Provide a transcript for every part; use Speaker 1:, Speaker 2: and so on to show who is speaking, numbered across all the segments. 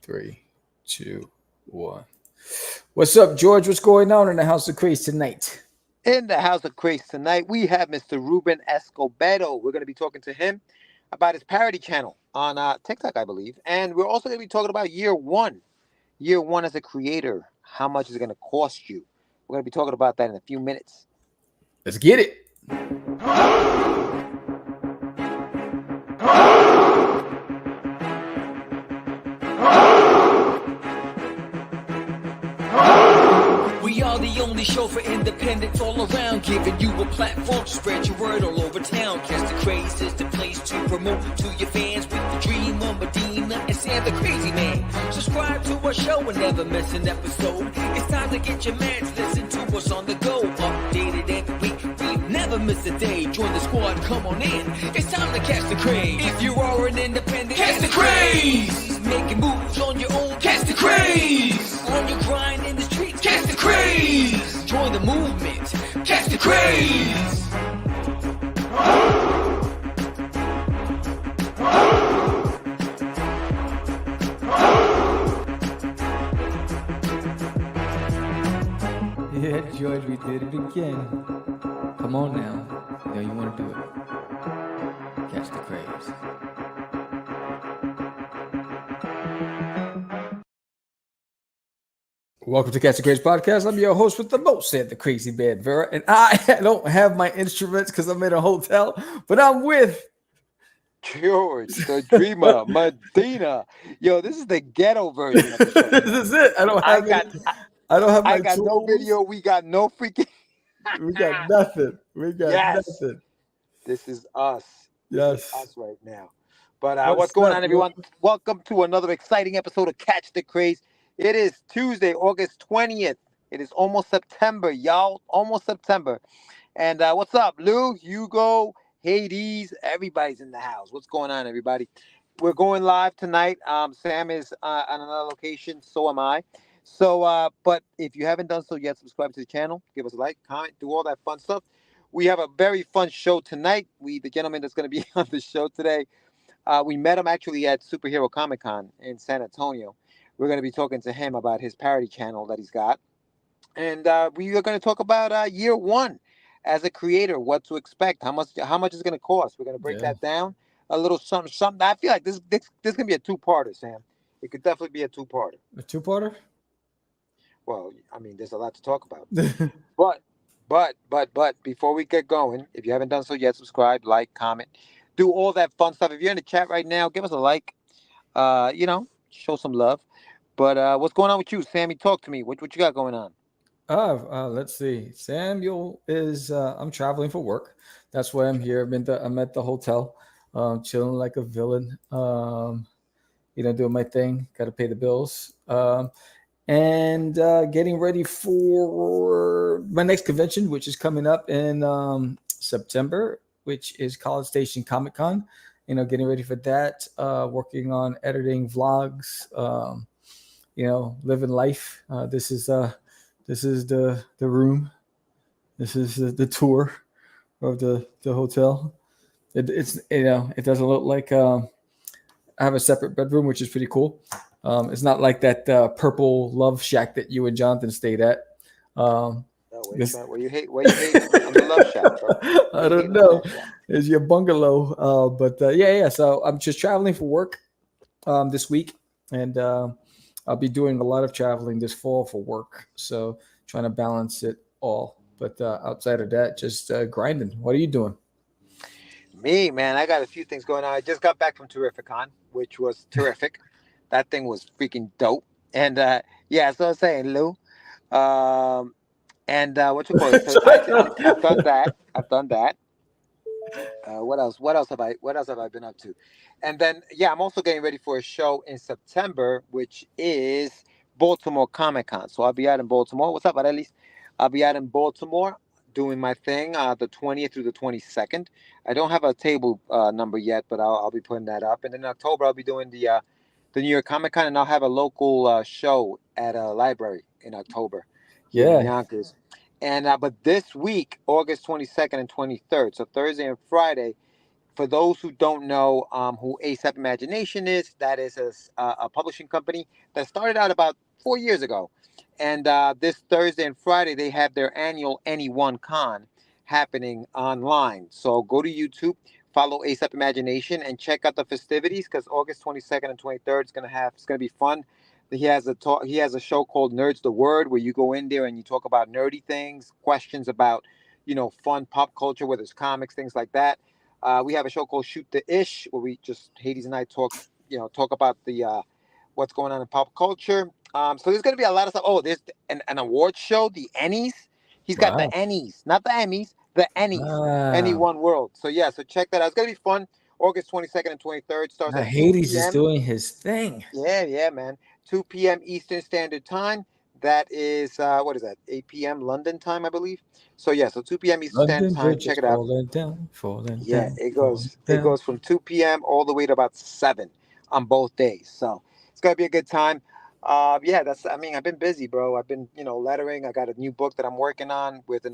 Speaker 1: 3, 2, 1. What's up, George? What's going on in the House of Craze tonight?
Speaker 2: In the House of Craze tonight, we have Mr. Ruben Escobedo. We're going to be talking to him about his parody channel on TikTok, I believe. And we're also going to be talking about year one. Year one as a creator. How much is it going to cost you? We're going to be talking about that in a few minutes.
Speaker 1: Let's get it.
Speaker 3: We are the only show for independents all around, giving you a platform to spread your word all over town. Catch the Craze is the place to promote to your fans with the dream of Medina and Sam the Crazy Man. Subscribe to our show and never miss an episode. It's time to get your mans, listen to us on the go. Updated every week, we never miss a day. Join the squad, come on in. It's time to catch the Craze. If you are an independent, catch the Craze. Making moves on your own, catch the Craze. On your grind in the streets, catch the Craze. Join the movement, catch the Craze.
Speaker 1: Yeah, George, we did it again. Come on now. You know you want to do it. Catch the Craze. Welcome to Catch the Craze podcast. I'm your host with the most, said the Crazy Man Vera, and I don't have my instruments because I'm in a hotel, but I'm with
Speaker 2: George, the dreamer, Medina. Yo, this is the ghetto version of the show.
Speaker 1: This is it. I don't have my
Speaker 2: I got
Speaker 1: tools.
Speaker 2: no video. We got no freaking.
Speaker 1: We got nothing. We got nothing.
Speaker 2: This is us.
Speaker 1: Yes.
Speaker 2: This is us right now. But what's going on, everyone? Welcome to another exciting episode of Catch the Craze. It is Tuesday, August 20th. It is almost September, y'all. Almost September. And what's up, Lou, Hugo, Hades? Everybody's in the house. What's going on, everybody? We're going live tonight. Sam is on another location. So am I. So, but if you haven't done so yet, subscribe to the channel. Give us a like, comment, do all that fun stuff. We have a very fun show tonight. The gentleman that's going to be on the show today, we met him actually at Superhero Comic Con in San Antonio. We're going to be talking to him about his parody channel that he's got. And we are going to talk about year one as a creator, what to expect, how much it's going to cost. We're going to break that down a little something. I feel like this going to be a two-parter, Sam. It could definitely be a two-parter.
Speaker 1: A two-parter?
Speaker 2: Well, I mean, there's a lot to talk about. But before we get going, if you haven't done so yet, subscribe, like, comment, do all that fun stuff. If you're in the chat right now, give us a like. Show some love. But what's going on with you, Sammy? Talk to me. What you got going on?
Speaker 1: Let's see. Samuel is I'm traveling for work. That's why I'm here. I'm at the hotel, chilling like a villain. Doing my thing. Got to pay the bills. And getting ready for my next convention, which is coming up in September, which is College Station Comic Con. Getting ready for that. Working on editing vlogs. Living life. This is the room. This is the tour of the hotel. It doesn't look like I have a separate bedroom, which is pretty cool. It's not like that purple love shack that you and Jonathan stayed at.
Speaker 2: Where you hate on the love shack, bro?
Speaker 1: I don't know. It's your bungalow. But so I'm just traveling for work this week, and I'll be doing a lot of traveling this fall for work. So trying to balance it all. But outside of that, just grinding. What are you doing?
Speaker 2: Me, man, I got a few things going on. I just got back from Terrificon, which was terrific. That thing was freaking dope. And so I was saying, Lou. What you call it? So I've done that. What else have I been up to? And then I'm also getting ready for a show in September, which is Baltimore Comic Con. So I'll be out in Baltimore. What's up, Arelis? I'll be out in Baltimore doing my thing the 20th through the 22nd. I don't have a table number yet, but I'll be putting that up. And then in October I'll be doing the New York Comic Con, and I'll have a local show at a library in October. In Yonkers. And but this week, August 22nd and 23rd, so Thursday and Friday, for those who don't know who ASAP Imagination is, that is a publishing company that started out about 4 years ago. And this Thursday and Friday, they have their annual Anyone Con happening online. So go to YouTube, follow ASAP Imagination, and check out the festivities because August 22nd and 23rd it's gonna be fun. He has a talk. He has a show called Nerds the Word, where you go in there and you talk about nerdy things, questions about, fun pop culture, whether it's comics, things like that. We have a show called Shoot the Ish, where we just Hades and I talk about the what's going on in pop culture. So there's gonna be a lot of stuff. Oh, there's an awards show, the Ennies. He's got the
Speaker 1: Wow.
Speaker 2: Ennies, not the Emmys, the Ennies. Any
Speaker 1: Wow.
Speaker 2: One World. So yeah, so check that out. It's gonna be fun. August 22nd and 23rd starts
Speaker 1: Now
Speaker 2: at 2
Speaker 1: Hades is
Speaker 2: p.m.
Speaker 1: doing his thing.
Speaker 2: Yeah, man. 2 p.m. Eastern Standard Time. That is what is that? 8 p.m. London time, I believe. So yeah, so 2 p.m. Eastern Standard
Speaker 1: London
Speaker 2: Time.
Speaker 1: Bridge is
Speaker 2: Check it out.
Speaker 1: falling down, falling
Speaker 2: Yeah,
Speaker 1: down,
Speaker 2: it
Speaker 1: falling
Speaker 2: goes it
Speaker 1: down.
Speaker 2: goes from 2 p.m. all the way to about 7 on both days. So it's gonna be a good time. Yeah, I've been busy, bro. I've been, lettering. I got a new book that I'm working on with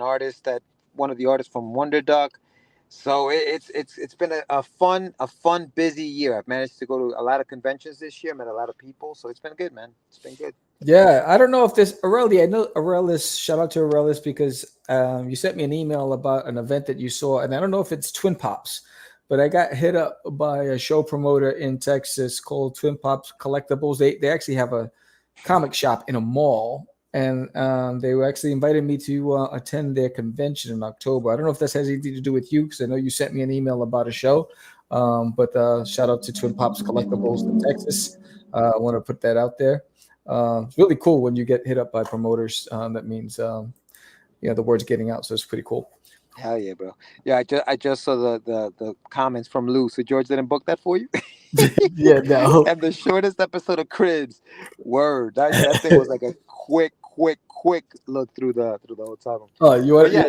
Speaker 2: one of the artists from Wonder Duck. So it's been a fun busy year. I've managed to go to a lot of conventions this year, met a lot of people, so it's been good, man. It's been good.
Speaker 1: Yeah, I don't know if this Aurelia. I know Aurelis. Shout out to Aurelis because you sent me an email about an event that you saw, and I don't know if it's Twin Pops, but I got hit up by a show promoter in Texas called Twin Pops Collectibles. They actually have a comic shop in a mall, and they were actually invited me to attend their convention in October. I don't know if this has anything to do with you because I know you sent me an email about a show. But shout out to Twin Pops Collectibles in Texas. I want to put that out there. It's really cool when you get hit up by promoters. That means the word's getting out, so it's pretty cool.
Speaker 2: Hell yeah, bro. Yeah, I just saw the comments from Lou. So George didn't book that for you.
Speaker 1: Yeah, no.
Speaker 2: And the shortest episode of Cribs, word. That thing was like a quick look through the whole title.
Speaker 1: Oh, you want?
Speaker 2: Yeah.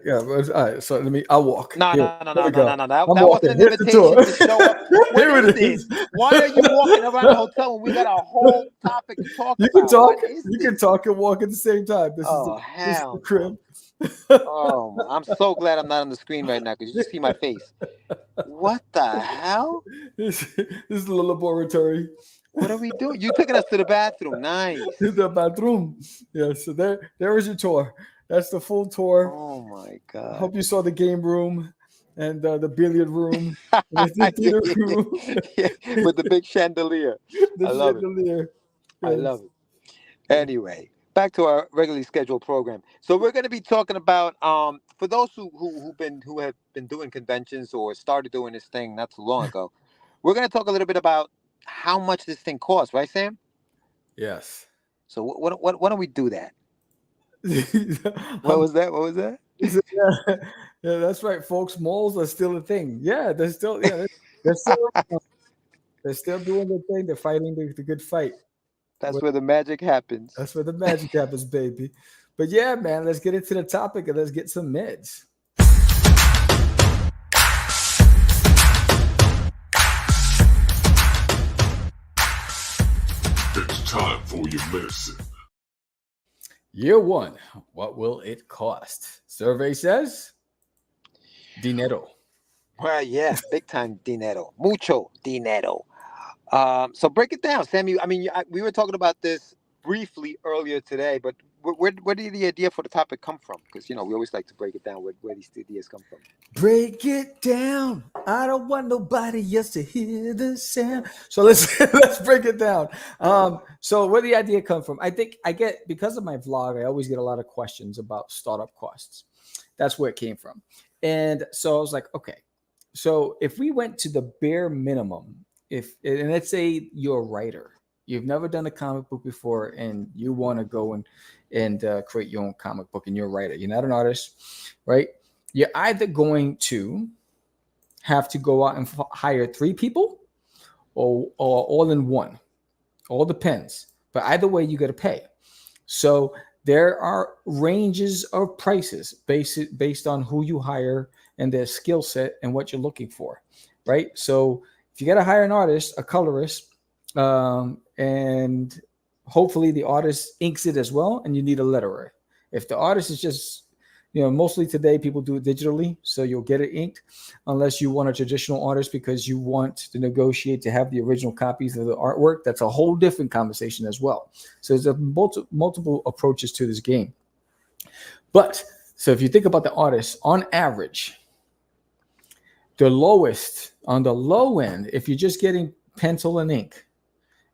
Speaker 1: Yeah. All right. So I'll walk.
Speaker 2: No.
Speaker 1: Here we go.
Speaker 2: That
Speaker 1: I'm
Speaker 2: wasn't
Speaker 1: walking.
Speaker 2: an
Speaker 1: Here's the
Speaker 2: invitation
Speaker 1: tour.
Speaker 2: to show up. What
Speaker 1: Here it
Speaker 2: is
Speaker 1: is.
Speaker 2: this? Why are you walking around the hotel when we got a whole topic to talk
Speaker 1: You
Speaker 2: about?
Speaker 1: can talk.
Speaker 2: What is
Speaker 1: You
Speaker 2: this?
Speaker 1: can talk and walk at the same time. This is the
Speaker 2: Hell no.
Speaker 1: crib.
Speaker 2: Oh, I'm so glad I'm not on the screen right now because you see my face. What the hell?
Speaker 1: This is the laboratory.
Speaker 2: What are we doing? You taking us to the bathroom? Nice.
Speaker 1: The bathroom. Yeah. So there is your tour. That's the full tour.
Speaker 2: Oh my
Speaker 1: I
Speaker 2: god.
Speaker 1: hope you saw the game room and the billiard room, the theater room,
Speaker 2: Yeah, with the big chandelier.
Speaker 1: the
Speaker 2: I love it.
Speaker 1: chandelier.
Speaker 2: I love it. Anyway, back to our regularly scheduled program. So we're going to be talking about for those who have been doing conventions or started doing this thing not too long ago. We're going to talk a little bit about how much this thing costs, right, Sam?
Speaker 1: Yes.
Speaker 2: So why don't we do that? What was that?
Speaker 1: Yeah, that's right, folks. Malls are still a thing. Yeah, they're still they're still doing the thing. They're fighting the good fight.
Speaker 2: That's where the magic happens.
Speaker 1: That's where the magic happens, baby. But yeah, man, let's get into the topic and let's get some meds.
Speaker 4: It's time for your medicine.
Speaker 1: Year one, what will it cost? Survey says dinero.
Speaker 2: Well, yeah, big time dinero, mucho dinero. So break it down, Sam. We were talking about this briefly earlier today, but where did the idea for the topic come from? Because we always like to break it down where these ideas come from.
Speaker 1: Break it down. I don't want nobody else to hear the sound. So let's break it down. So where the idea come from? I think I get, because of my vlog, I always get a lot of questions about startup costs. That's where it came from. And so I was like, okay, so if we went to the bare minimum, and let's say you're a writer, you've never done a comic book before, and you want to go and create your own comic book, and you're a writer, you're not an artist, right? You're either going to have to go out and hire 3 people or all in one. All depends. But either way, you got to pay. So there are ranges of prices based on who you hire and their skill set and what you're looking for, right? So if you got to hire an artist, a colorist, and hopefully the artist inks it as well, and you need a letterer. If the artist is just mostly today people do it digitally, so you'll get it inked, unless you want a traditional artist because you want to negotiate to have the original copies of the artwork. That's a whole different conversation as well. So there's multiple approaches to this game. But so if you think about the artists, on average, the lowest on the low end, if you're just getting pencil and ink,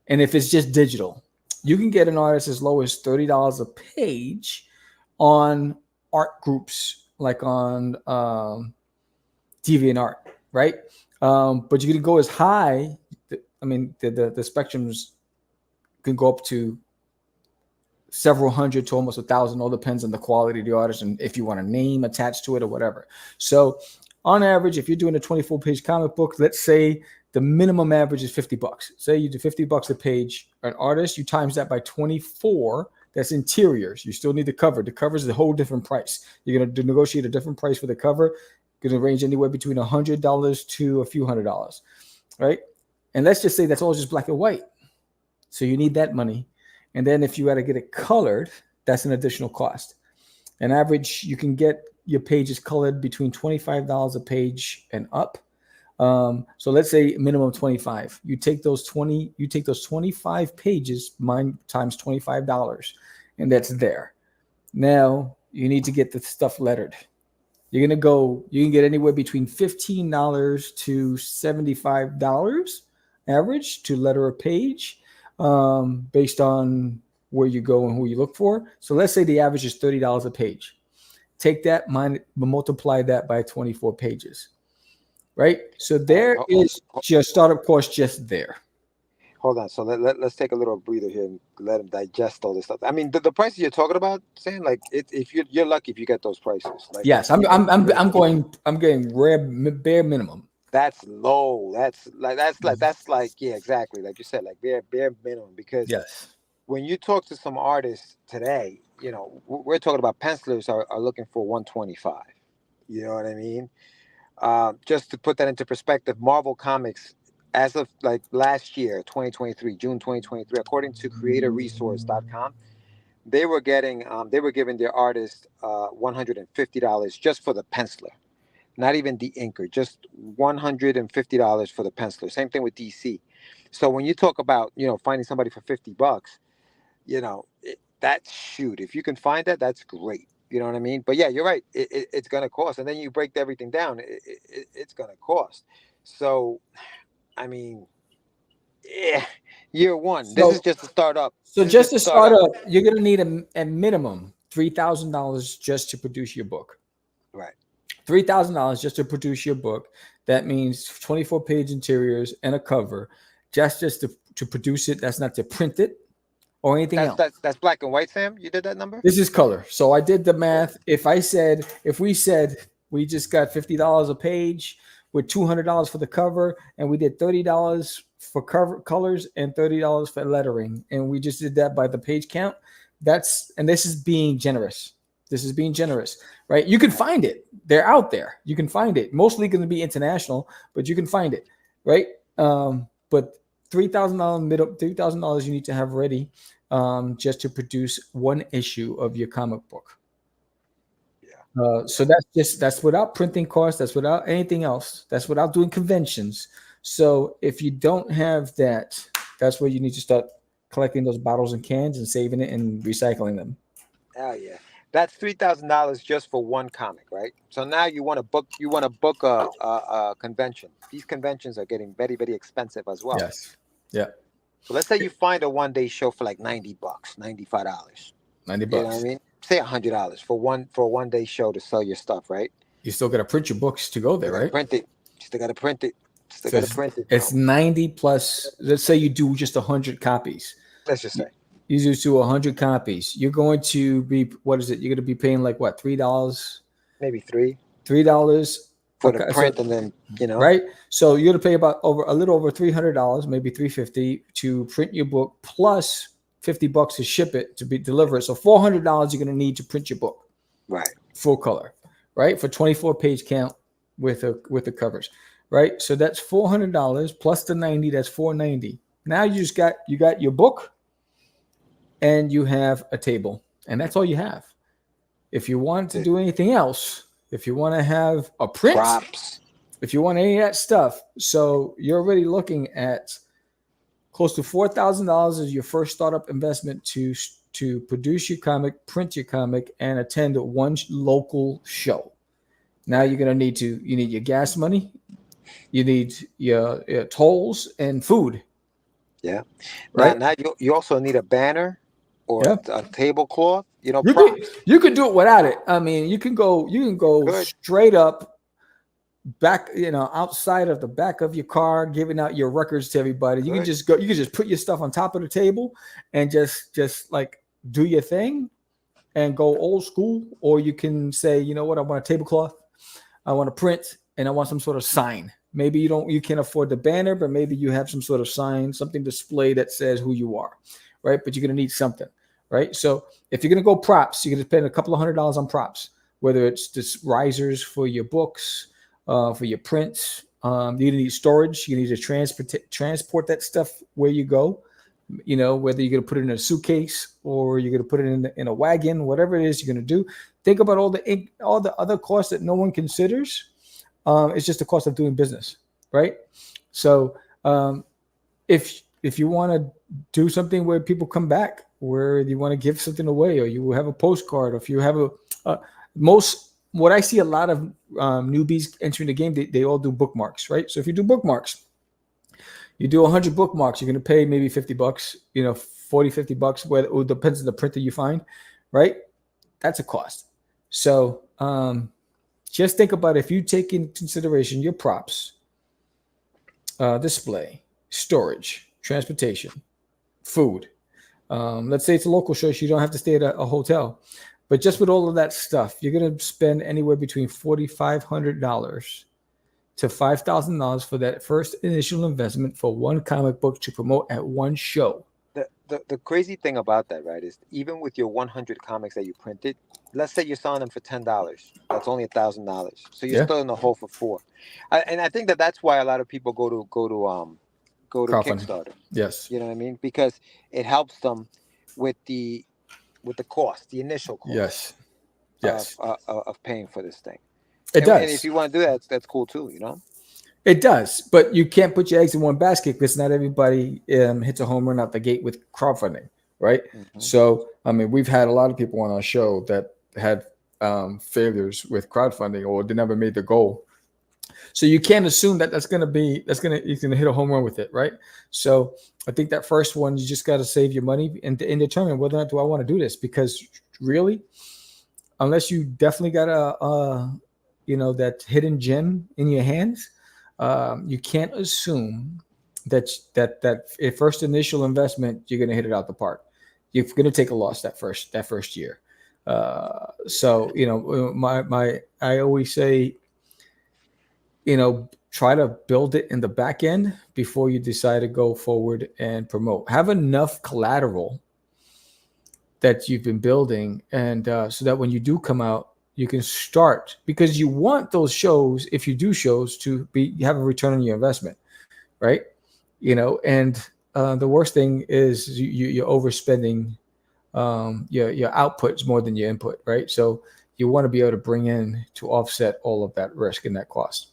Speaker 1: and if it's just digital, you can get an artist as low as $30 a page on art groups like on DeviantArt, right? But you can go as high. I mean, the spectrums can go up to several hundred to almost 1,000. All depends on the quality of the artist and if you want a name attached to it or whatever. So on average, if you're doing a 24-page comic book, let's say the minimum average is $50. Say you do $50 a page. An artist, you times that by 24. That's interiors. You still need the cover. The cover is a whole different price. You're going to negotiate a different price for the cover. Going to range anywhere between $100 to a few $100s, right? And let's just say that's all just black and white. So you need that money. And then if you got to get it colored, that's an additional cost. On average, you can get your pages colored between $25 a page and up. So let's say minimum 25. You take those 25 pages, mine times $25, and that's there. Now you need to get the stuff lettered. You can get anywhere between $15 to $75 average to letter a page, based on where you go and who you look for. So let's say the average is $30 a page. Take that, multiply that by 24 pages. Right? So there is your startup cost just there.
Speaker 2: Hold on. So let's take a little breather here and let him digest all this stuff. I mean, the prices you're talking about, saying like if you're lucky if you get those prices. Like,
Speaker 1: yes, I'm getting bare minimum.
Speaker 2: That's low. That's like yeah, exactly. Like you said, like bare minimum. Because
Speaker 1: yes,
Speaker 2: when you talk to some artists today, we're talking about pencilers are looking for 125. You know what I mean? Just to put that into perspective, Marvel Comics, as of like last year, 2023, June 2023, according to creatorresource.com, they were giving their artists $150 just for the penciler, not even the inker, just $150 for the penciler. Same thing with DC. So when you talk about, finding somebody for $50, that's shoot. If you can find that, that's great. You know what I mean? But yeah, you're right. It's going to cost. And then you break everything down. It's going to cost. So, I mean, year one. This is just a startup.
Speaker 1: So just to start up, you're going to need a minimum $3,000 just to produce your book.
Speaker 2: Right.
Speaker 1: $3,000 just to produce your book. That means 24-page interiors and a cover. Just to produce it. That's not to print it or anything else.
Speaker 2: That's black and white, Sam? You did that number?
Speaker 1: This is color. So I did the math. If we said we just got $50 a page with $200 for the cover, and we did $30 for colors and $30 for lettering, and we just did that by the page count, this is being generous. This is being generous, right? You can find it. They're out there. You can find it. Mostly going to be international, but you can find it, right? But $3,000 you need to have ready just to produce one issue of your comic book. Yeah. So that's without printing costs. That's without anything else. That's without doing conventions. So if you don't have that, that's where you need to start collecting those bottles and cans and saving it and recycling them.
Speaker 2: Oh yeah. That's $3,000 just for one comic, right? So now you want to book a convention. These conventions are getting very, very expensive as well.
Speaker 1: Yes. Yeah.
Speaker 2: So let's say you find a one-day show for like $90, $95.
Speaker 1: $90.
Speaker 2: You know what I mean? Say $100 for a one-day show to sell your stuff, right?
Speaker 1: You still got to print your books to go there, right?
Speaker 2: Print it. You still got to print it.
Speaker 1: It's 90 plus. Let's say you do just 100 copies.
Speaker 2: Let's just say.
Speaker 1: You do 100 copies. You're going to be, what is it? You're going to be paying like what, $3?
Speaker 2: Maybe $3
Speaker 1: for
Speaker 2: the print, and then
Speaker 1: right. So you're going to pay about a little over $300, maybe $350 to print your book, plus $50 to ship it to be delivered. So $400 you're going to need to print your book,
Speaker 2: right? Full
Speaker 1: color, right? For 24-page count with the covers, right? So that's $400 plus the 90. That's $490. Now you got your book. And you have a table, and that's all you have. If you want to do anything else, if you want to have a print,
Speaker 2: props,
Speaker 1: if you want any of that stuff, so you're already looking at close to $4,000 as your first startup investment to produce your comic, print your comic, and attend one local show. Now you're gonna need your gas money, you need your tolls and food.
Speaker 2: Yeah.
Speaker 1: Right.
Speaker 2: Now you also need a banner or
Speaker 1: Yeah.
Speaker 2: a tablecloth.
Speaker 1: You
Speaker 2: Props.
Speaker 1: you can do it without it. I mean, you can go
Speaker 2: Good.
Speaker 1: straight up back, outside of the back of your car, giving out your records to everybody. You can
Speaker 2: Good.
Speaker 1: just go. You can just put your stuff on top of the table and just like do your thing and go old school. Or you can say, you know what, I want a tablecloth, I want a print, and I want some sort of sign. Maybe you can't afford the banner, but maybe you have some sort of sign, something display that says who you are, right? But you're gonna need something, right? So if you're gonna go props, you're gonna spend a couple of $100 on props, whether it's just risers for your books, for your prints. You need storage. You need to transport that stuff where you go. Whether you're going to put it in a suitcase or you're going to put it in a wagon, whatever it is you're going to do. Think about all the other costs that no one considers. It's just the cost of doing business, right? So if you want to do something where people come back, where you want to give something away, or you have a postcard, or if you have what I see a lot of newbies entering the game, they all do bookmarks, right? So if you do bookmarks, you do 100 bookmarks, you're going to pay maybe $50, $40-$50, whether it depends on the printer you find, right? That's a cost. So just think about if you take into consideration your props, display, storage, transportation, food. Let's say it's a local show, so you don't have to stay at a hotel. But just with all of that stuff, you're going to spend anywhere between $4,500 to $5,000 for that first initial investment for one comic book to promote at one show.
Speaker 2: The crazy thing about that, right, is even with your 100 comics that you printed, let's say you're selling them for $10. That's only $1,000. So you're still in the hole for $4,000. And I think that's why a lot of people go to Kickstarter.
Speaker 1: Yes.
Speaker 2: You know what I mean? Because it helps them with the cost, the initial cost.
Speaker 1: Yes.
Speaker 2: Of paying for this thing.
Speaker 1: It does.
Speaker 2: And if you want to do that, that's cool too,
Speaker 1: It does, but you can't put your eggs in one basket because not everybody hits a home run out the gate with crowdfunding, right? Mm-hmm. So, I mean, we've had a lot of people on our show that had failures with crowdfunding, or they never made the goal. So you can't assume that you're gonna hit a home run with it, right? So I think that first one, you just got to save your money and determine whether or not do I want to do this, because really, unless you definitely got that hidden gem in your hands, you can't assume that first initial investment you're going to hit it out the park. You're going to take a loss that first year. So I always say, try to build it in the back end before you decide to go forward and promote. Have enough collateral that you've been building, and so that when you do come out, you can start, because you want those shows, if you do shows, to have a return on your investment, right? And the worst thing is you're overspending your outputs more than your input, right? So you want to be able to bring in to offset all of that risk and that cost.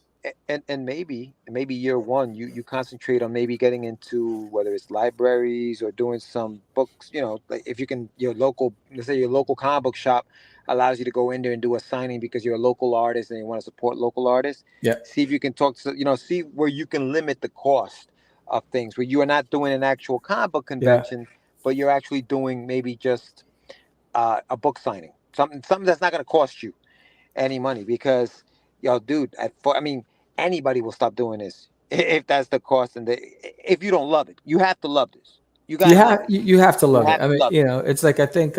Speaker 2: And maybe year one, you concentrate on maybe getting into, whether it's libraries or doing some books, like if you can, let's say your local comic book shop allows you to go in there and do a signing because you're a local artist and you want to support local artists.
Speaker 1: Yeah.
Speaker 2: See if you can talk to, see where you can limit the cost of things, where you are not doing an actual comic book convention, but you're actually doing maybe just a book signing, something that's not going to cost you any money, because dude, anybody will stop doing this if that's the cost, and if you don't love it. You have to love this. You
Speaker 1: have to love it. I mean, it's like, I think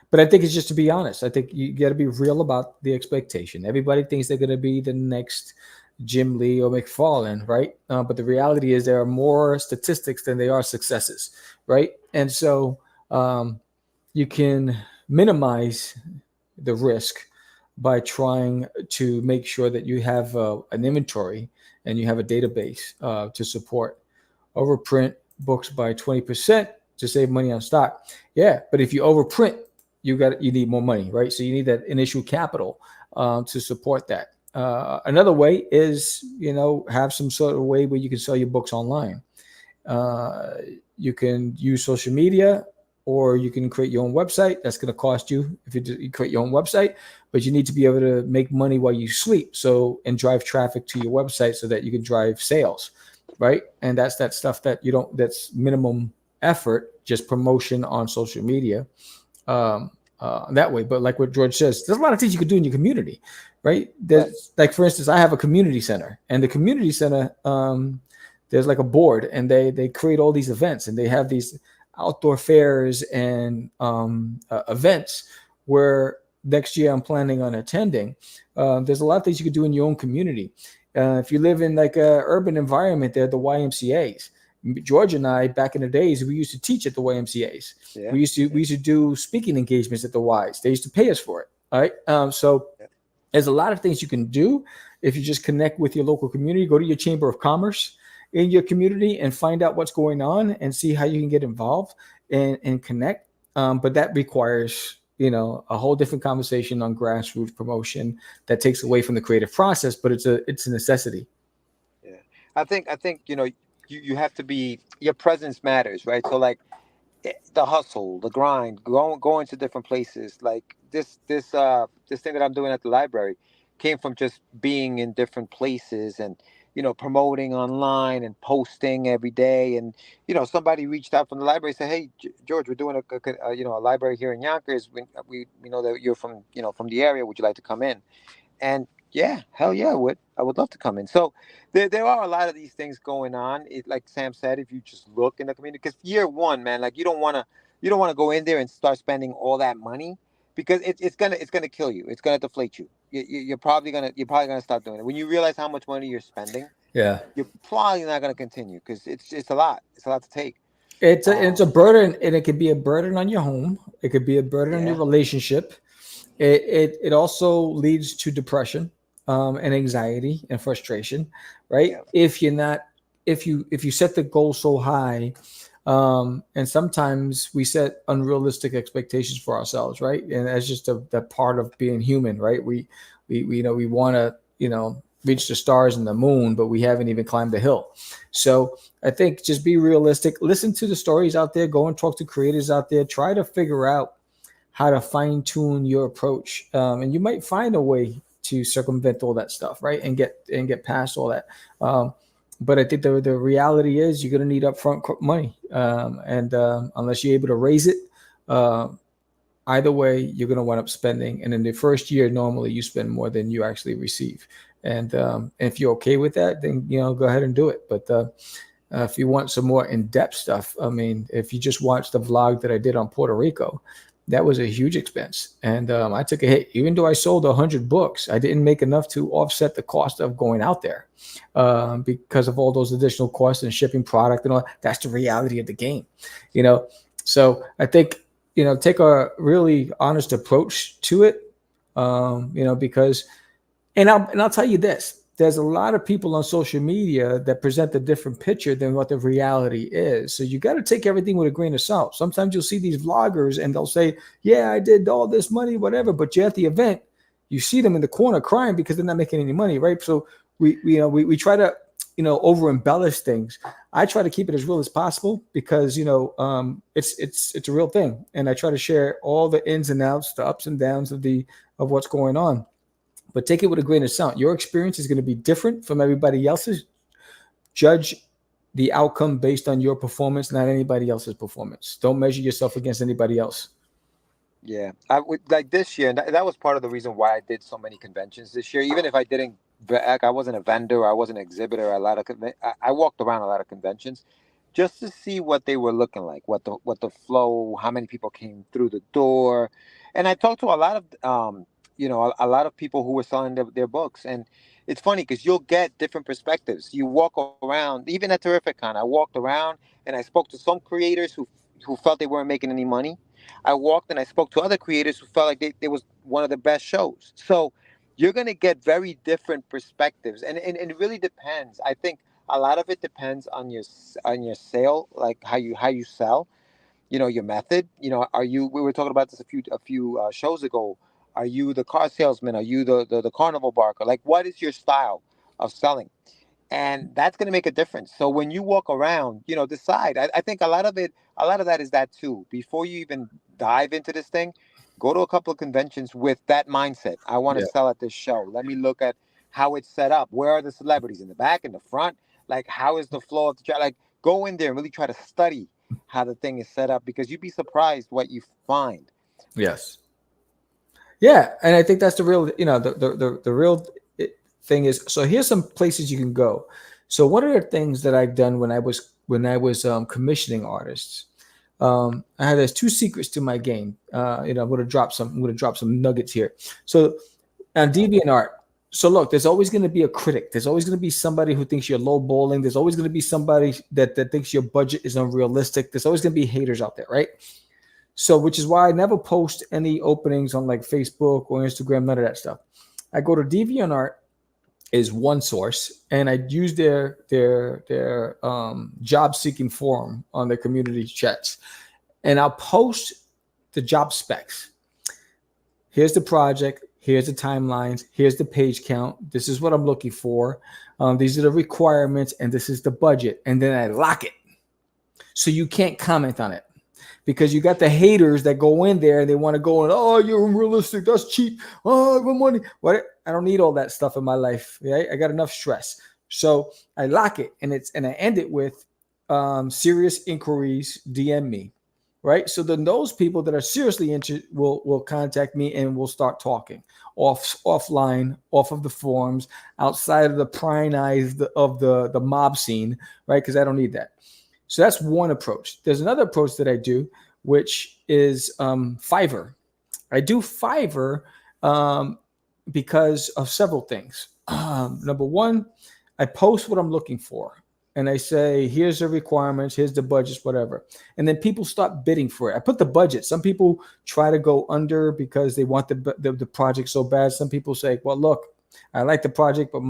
Speaker 1: but I think it's just to be honest. I think you got to be real about the expectation. Everybody thinks they're going to be the next Jim Lee or McFarlane, right? But the reality is there are more statistics than there are successes, right? And so you can minimize the risk by trying to make sure that you have an inventory and you have a database to support. Overprint books by 20% to save money on stock. Yeah, but if you overprint, you need more money, right? So you need that initial capital to support that. Another way is, have some sort of way where you can sell your books online. Uh, you can use social media, or you can create your own website. That's going to cost you if you create your own website, but you need to be able to make money while you sleep. So, and drive traffic to your website so that you can drive sales, right? And that's that stuff that that's minimum effort, just promotion on social media. That way. But like what George says, there's a lot of things you could do in your community, right? There's like, for instance, I have a community center, and the community center, there's like a board, and they create all these events, and they have these outdoor fairs and events where next year I'm planning on attending. There's a lot of things you could do in your own community. If you live in like a urban environment, there are the YMCA's. George and I, back in the days, we used to teach at the YMCA's. Yeah. We used to do speaking engagements at the Ys. They used to pay us for it. All right. So there's a lot of things you can do if you just connect with your local community. Go to your chamber of commerce in your community and find out what's going on and see how you can get involved and connect. But that requires, a whole different conversation on grassroots promotion that takes away from the creative process, but it's a necessity.
Speaker 2: Yeah. I think, you have to be, your presence matters, right? So like the hustle, the grind, going to different places. Like this thing that I'm doing at the library came from just being in different places and, promoting online and posting every day. And, somebody reached out from the library and said, "Hey, George, we're doing a library here in Yonkers. We know that you're from the area. Would you like to come in?" And yeah, hell yeah, I would love to come in. So there are a lot of these things going on. Like Sam said, if you just look in the community, because year one, man, like you don't want to go in there and start spending all that money, because it's gonna kill you. It's gonna deflate you. You're probably gonna stop doing it when you realize how much money you're spending.
Speaker 1: Yeah,
Speaker 2: you're probably not gonna continue because it's a lot. It's a lot to take.
Speaker 1: It's a burden, and it could be a burden on your home. It could be a burden on your relationship. It also leads to depression and anxiety and frustration, right? Yeah. If you set the goal so high, and sometimes we set unrealistic expectations for ourselves, right? And that's just that part of being human, right? We want to reach the stars and the moon, but we haven't even climbed the hill. So I think just be realistic. Listen to the stories out there. Go and talk to creators out there. Try to figure out how to fine tune your approach, and you might find a way to circumvent all that stuff, right? And get past all that. But I think the reality is you're going to need upfront money, and unless you're able to raise it, either way you're going to wind up spending. And in the first year, normally you spend more than you actually receive. And if you're okay with that, then go ahead and do it. But if you want some more in-depth stuff, I mean, if you just watch the vlog that I did on Puerto Rico, that was a huge expense. And I took a hit. Even though I sold 100 books, I didn't make enough to offset the cost of going out there because of all those additional costs and shipping product and all. That's the reality of the game, So I think, take a really honest approach to it, because, and I'll tell you this. There's a lot of people on social media that present a different picture than what the reality is. So you got to take everything with a grain of salt. Sometimes you'll see these vloggers and they'll say, "Yeah, I did all this money, whatever." But you're at the event, you see them in the corner crying because they're not making any money, right? So we try to, over embellish things. I try to keep it as real as possible because, it's a real thing. And I try to share all the ins and outs, the ups and downs of what's going on. But take it with a grain of salt. Your experience is going to be different from everybody else's. Judge the outcome based on your performance, not anybody else's performance. Don't measure yourself against anybody else.
Speaker 2: Yeah, I would like this year, and that was part of the reason why I did so many conventions this year. Even if I didn't, I wasn't a vendor, I wasn't an exhibitor. I walked around a lot of conventions just to see what they were looking like, what the flow, how many people came through the door, and I talked to a lot of a lot of people who were selling their books. And it's funny because you'll get different perspectives. You walk around, even at Terrificon, I walked around and I spoke to some creators who felt they weren't making any money. I walked and I spoke to other creators who felt like it was one of the best shows. So you're going to get very different perspectives. And it really depends. I think a lot of it depends on your sale, like how you sell. your method. Are you? We were talking about this a few shows ago. Are you the car salesman? Are you the carnival barker? Like, what is your style of selling? And that's going to make a difference. So when you walk around, decide. I think a lot of that is that too. Before you even dive into this thing, go to a couple of conventions with that mindset. I want to
Speaker 1: Yeah.
Speaker 2: sell at this show. Let me look at how it's set up. Where are the celebrities, in the back, in the front? Like, how is the flow of the track? Like, go in there and really try to study how the thing is set up, because you'd be surprised what you find.
Speaker 1: Yes. Yeah, and I think that's the real, the real thing is. So here's some places you can go. So one of the things that I've done when I was commissioning artists, I had there's two secrets to my game. I'm going to drop some nuggets here. So on DeviantArt. So look, there's always going to be a critic. There's always going to be somebody who thinks you're low bowling. There's always going to be somebody that thinks your budget is unrealistic. There's always going to be haters out there, right? So, which is why I never post any openings on like Facebook or Instagram, none of that stuff. I go to DeviantArt is one source, and I use their job seeking forum on the community chats, and I'll post the job specs. Here's the project. Here's the timelines. Here's the page count. This is what I'm looking for. These are the requirements, and this is the budget. And then I lock it, so you can't comment on it. Because you got the haters that go in there and they want to go and, oh, you're unrealistic. That's cheap. Oh, I have money. What? I don't need all that stuff in my life. Right? I got enough stress. So I lock it, and I end it with serious inquiries. DM me, right? So then those people that are seriously interested will contact me, and we'll start talking offline, off of the forums, outside of the prying eyes of the mob scene, right? Because I don't need that. So that's one approach. There's another approach that I do, which is Fiverr. I do Fiverr because of several things. Number one, I post what I'm looking for. And I say, here's the requirements, here's the budgets, whatever. And then people start bidding for it. I put the budget. Some people try to go under because they want the project so bad. Some people say, well, look, I like the project, but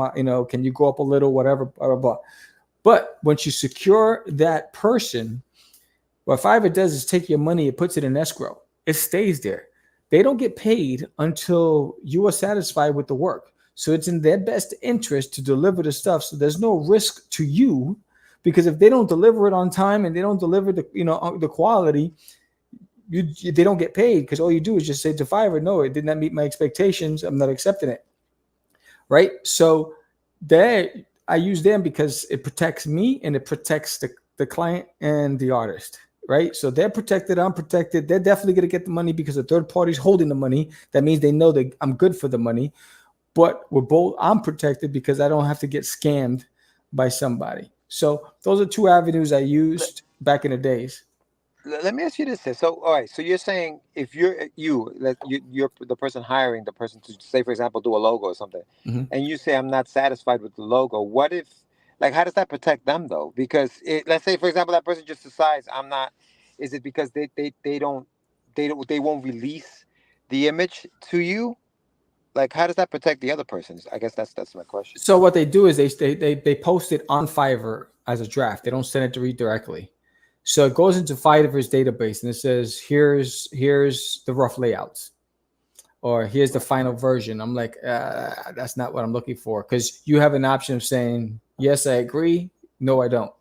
Speaker 1: can you go up a little, whatever, blah, blah, blah. But once you secure that person, what Fiverr does is take your money, it puts it in escrow. It stays there. They don't get paid until you are satisfied with the work. So it's in their best interest to deliver the stuff. So there's no risk to you, because if they don't deliver it on time and they don't deliver the quality, they don't get paid, because all you do is just say to Fiverr, no, it did not meet my expectations. I'm not accepting it. Right? So I use them because it protects me and it protects the client and the artist, right? So they're protected, I'm protected. They're definitely going to get the money because the third party's holding the money. That means they know that I'm good for the money. But I'm protected because I don't have to get scammed by somebody. So those are two avenues I used back in the days.
Speaker 2: Let me ask you this. So, all right. So you're saying, if you're the person hiring the person to, say, for example, do a logo or something, and you say, I'm not satisfied with the logo. What if, like, how does that protect them though? Because let's say, for example, that person just decides I'm not. Is it because they won't release the image to you? Like, how does that protect the other person? I guess that's my question.
Speaker 1: So what they do is they post it on Fiverr as a draft. They don't send it to read directly. So it goes into Fiverr's database and it says, here's the rough layouts, or here's the final version. I'm like, that's not what I'm looking for, because you have an option of saying, yes, I agree. No, I don't.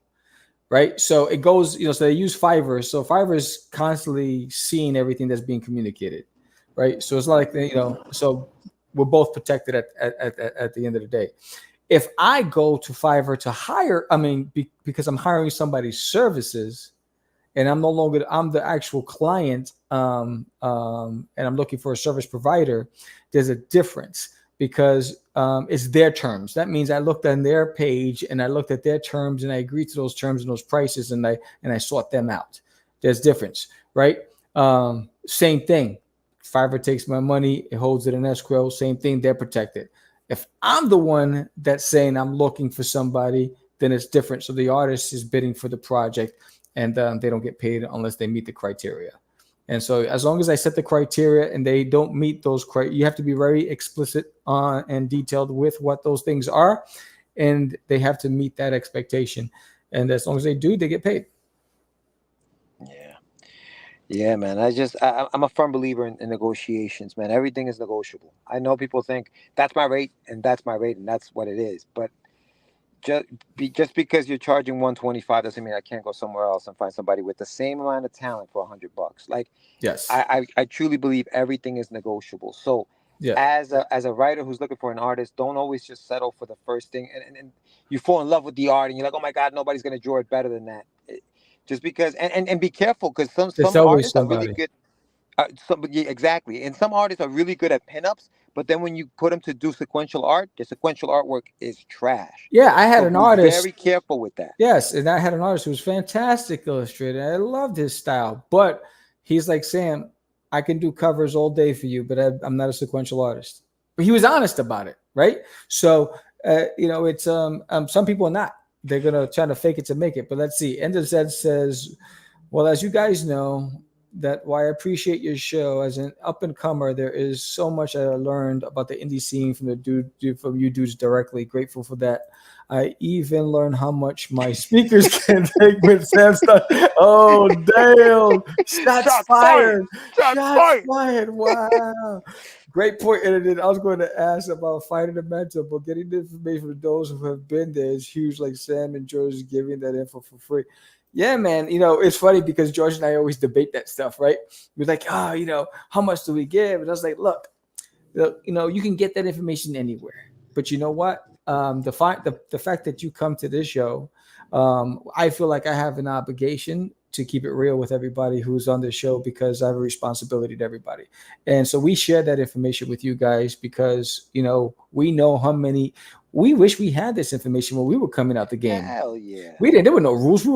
Speaker 1: Right. So it goes, so they use Fiverr. So Fiverr is constantly seeing everything that's being communicated. Right. So it's like, so we're both protected at the end of the day. If I go to Fiverr to hire, because I'm hiring somebody's services, and I'm the actual client, and I'm looking for a service provider, there's a difference, because it's their terms. That means I looked on their page and I looked at their terms and I agreed to those terms and those prices, and I sought them out. There's difference, right? Same thing. Fiverr takes my money, it holds it in escrow. Same thing, they're protected. If I'm the one that's saying I'm looking for somebody, then it's different. So the artist is bidding for the project, and they don't get paid unless they meet the criteria. And so as long as I set the criteria and they don't meet those criteria, you have to be very explicit and detailed with what those things are, and they have to meet that expectation. And as long as they do, they get paid.
Speaker 2: Yeah. Yeah, man. I'm a firm believer in negotiations, man. Everything is negotiable. I know people think that's my rate and that's my rate and that's what it is, but just just because you're charging 125 doesn't mean I can't go somewhere else and find somebody with the same amount of talent for $100. Like
Speaker 1: Yes.
Speaker 2: I truly believe everything is negotiable. So
Speaker 1: Yeah.
Speaker 2: as a writer who's looking for an artist, don't always just settle for the first thing and you fall in love with the art and you're like, oh my God, nobody's gonna draw it better than that. Just because and be careful because
Speaker 1: There's
Speaker 2: some
Speaker 1: always
Speaker 2: artists are really
Speaker 1: somebody.
Speaker 2: good. Yeah, exactly, and some artists are really good at pinups, but then when you put them to do sequential art, the sequential artwork is trash.
Speaker 1: Yeah, I had
Speaker 2: So
Speaker 1: an
Speaker 2: be
Speaker 1: artist.
Speaker 2: very careful with that.
Speaker 1: Yes, and I had an artist who was fantastic illustrator. I loved his style, but he's like, Sam, I can do covers all day for you, but I'm not a sequential artist. But he was honest about it, right? So, it's some people are not. They're gonna try to fake it to make it. But let's see. Ender Zed says, well, as you guys know, that why I appreciate your show as an up and comer. There is so much that I learned about the indie scene from from you dudes directly. Grateful for that. I even learned how much my speakers can take with Samsung. Oh damn! Shots
Speaker 2: Shots fired!
Speaker 1: fired!
Speaker 2: Shots
Speaker 1: Shots
Speaker 2: fired!
Speaker 1: fired! Wow! Great point, edited. I was going to ask about fighting the mentor, but getting the information from those who have been there is huge. Like Sam and George is giving that info for free. Yeah, man. It's funny because George and I always debate that stuff, right? We're like, how much do we give? And I was like, look, you can get that information anywhere. But you know what? The fact that you come to this show, I feel like I have an obligation to keep it real with everybody who's on this show because I have a responsibility to everybody. And so we share that information with you guys because, we know how many we wish we had this information when we were coming out the game.
Speaker 2: Hell yeah!
Speaker 1: We didn't. There were no rules. We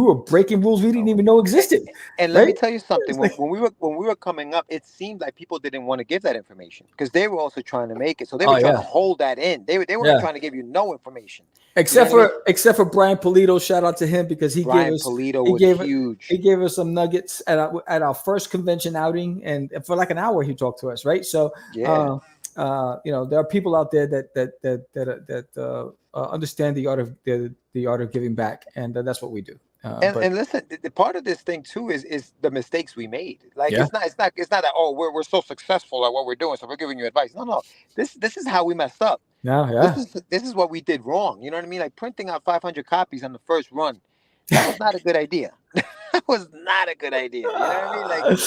Speaker 1: were breaking rules we didn't even know existed.
Speaker 2: And let me
Speaker 1: Right?
Speaker 2: tell you something.
Speaker 1: It's
Speaker 2: When,
Speaker 1: like,
Speaker 2: when we were coming up, it seemed like people didn't want to give that information because they were also trying to make it. So they were
Speaker 1: oh
Speaker 2: trying
Speaker 1: yeah,
Speaker 2: to hold that in. They weren't
Speaker 1: yeah.
Speaker 2: trying to give you no information. You know
Speaker 1: Except
Speaker 2: what I mean?
Speaker 1: for Brian Polito, shout out to him because he gave
Speaker 2: Brian
Speaker 1: us
Speaker 2: Polito
Speaker 1: he
Speaker 2: was
Speaker 1: gave he
Speaker 2: huge.
Speaker 1: gave us some nuggets at our first convention outing, and for like an hour he talked to us, right? So,
Speaker 2: Yeah.
Speaker 1: there are people out there that understand the art of giving back, and that's what we do. But
Speaker 2: And listen, the part of this thing too is the mistakes we made. Like
Speaker 1: yeah,
Speaker 2: it's not that, oh, we're so successful at what we're doing, so we're giving you advice. No, no. This is how we messed up.
Speaker 1: no,
Speaker 2: This
Speaker 1: yeah.
Speaker 2: is this is what we did wrong. You know what I mean? Like printing out 500 copies on the first run. That was not a good idea. That was not a good idea. You know what I mean? Like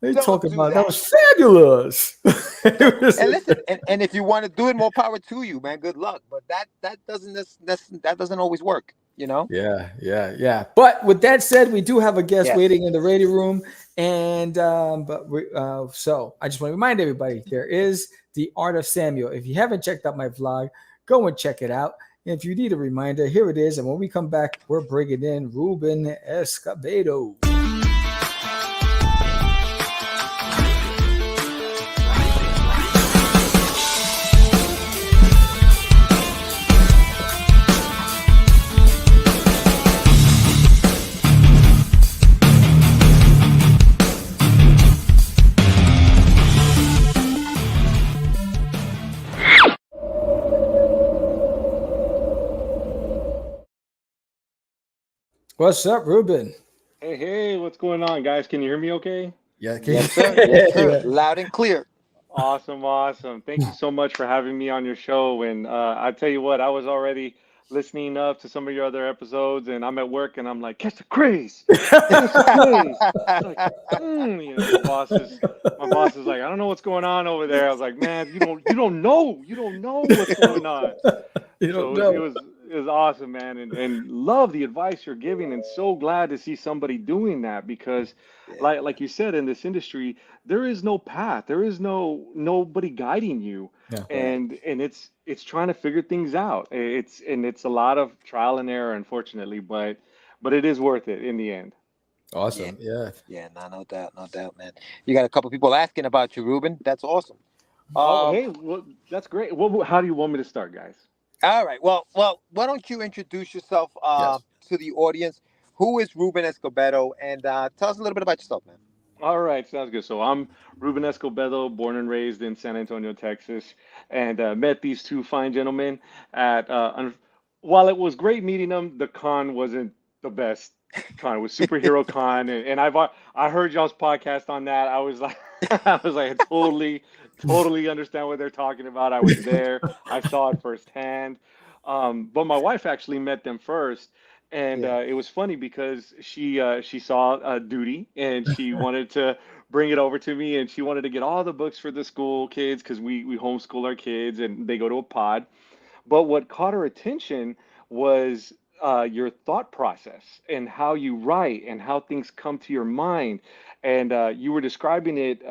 Speaker 1: They
Speaker 2: don't
Speaker 1: talk
Speaker 2: do
Speaker 1: about that
Speaker 2: that.
Speaker 1: was fabulous. It was-
Speaker 2: And listen, and if you want to do it, more power to you, man. Good luck. But that doesn't always work. You know?
Speaker 1: Yeah, yeah, yeah. But with that said, we do have a guest
Speaker 2: Yes.
Speaker 1: waiting in the radio room, and so I just want to remind everybody there is the Art of Samuel. If you haven't checked out my vlog, go and check it out. And if you need a reminder, here it is. And when we come back, we're bringing in Ruben Escobedo. What's up, Ruben?
Speaker 5: Hey, what's going on, guys? Can you hear me okay?
Speaker 1: Yeah,
Speaker 2: Yes, sir. Yes, sir.
Speaker 1: yeah.
Speaker 2: Loud and clear.
Speaker 5: Awesome. Thank you so much for having me on your show. And I tell you what, I was already listening up to some of your other episodes, and I'm at work, and I'm like, catch the craze, catch the craze. It's like, my boss is like, I don't know what's going on over there. I was like, man, you don't know what's going on.
Speaker 1: You
Speaker 5: So
Speaker 1: don't
Speaker 5: it
Speaker 1: know.
Speaker 5: was it was awesome, man, and love the advice you're giving, and so glad to see somebody doing that because,
Speaker 2: Yeah.
Speaker 5: like you said, in this industry, there is no path, there is nobody guiding you,
Speaker 1: Yeah.
Speaker 5: and it's trying to figure things out. It's a lot of trial and error, unfortunately, but it is worth it in the end.
Speaker 1: Awesome. Yeah.
Speaker 2: Yeah, no doubt, man. You got a couple people asking about you, Ruben. That's awesome.
Speaker 5: Oh,
Speaker 2: Um,
Speaker 5: hey, well, that's great. How do you want me to start, guys?
Speaker 2: all right. Well, why don't you introduce yourself
Speaker 1: Yes.
Speaker 2: to the audience? Who is Ruben Escobedo? And tell us a little bit about yourself, man.
Speaker 5: All right, sounds good. So I'm Ruben Escobedo, born and raised in San Antonio, Texas, and met these two fine gentlemen at. While it was great meeting them, the con wasn't the best Con. It was Superhero Con, and I heard y'all's podcast on that. I was like, I totally understand what they're talking about. I was there. I saw it firsthand. But my wife actually met them first, and
Speaker 2: Yeah.
Speaker 5: it was funny because she saw Duty, and she wanted to bring it over to me, and she wanted to get all the books for the school kids because we homeschool our kids, and they go to a pod. But what caught her attention was your thought process and how you write and how things come to your mind. And you were describing it,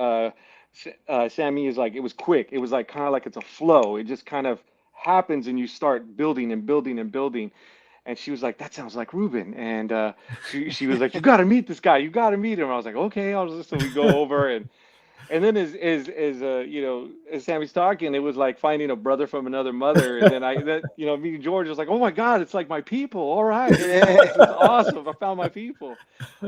Speaker 5: Sammy, is like it was quick. It was like kind of like it's a flow. It just kind of happens and you start building and building and building. And she was like, "That sounds like Ruben." And she was like, "You got to meet this guy. You got to meet him." I was like, "Okay." So we go over, and then as Sammy's talking, it was like finding a brother from another mother. And then me and George was like, oh my God, it's like my people. All right, this is awesome. I found my people.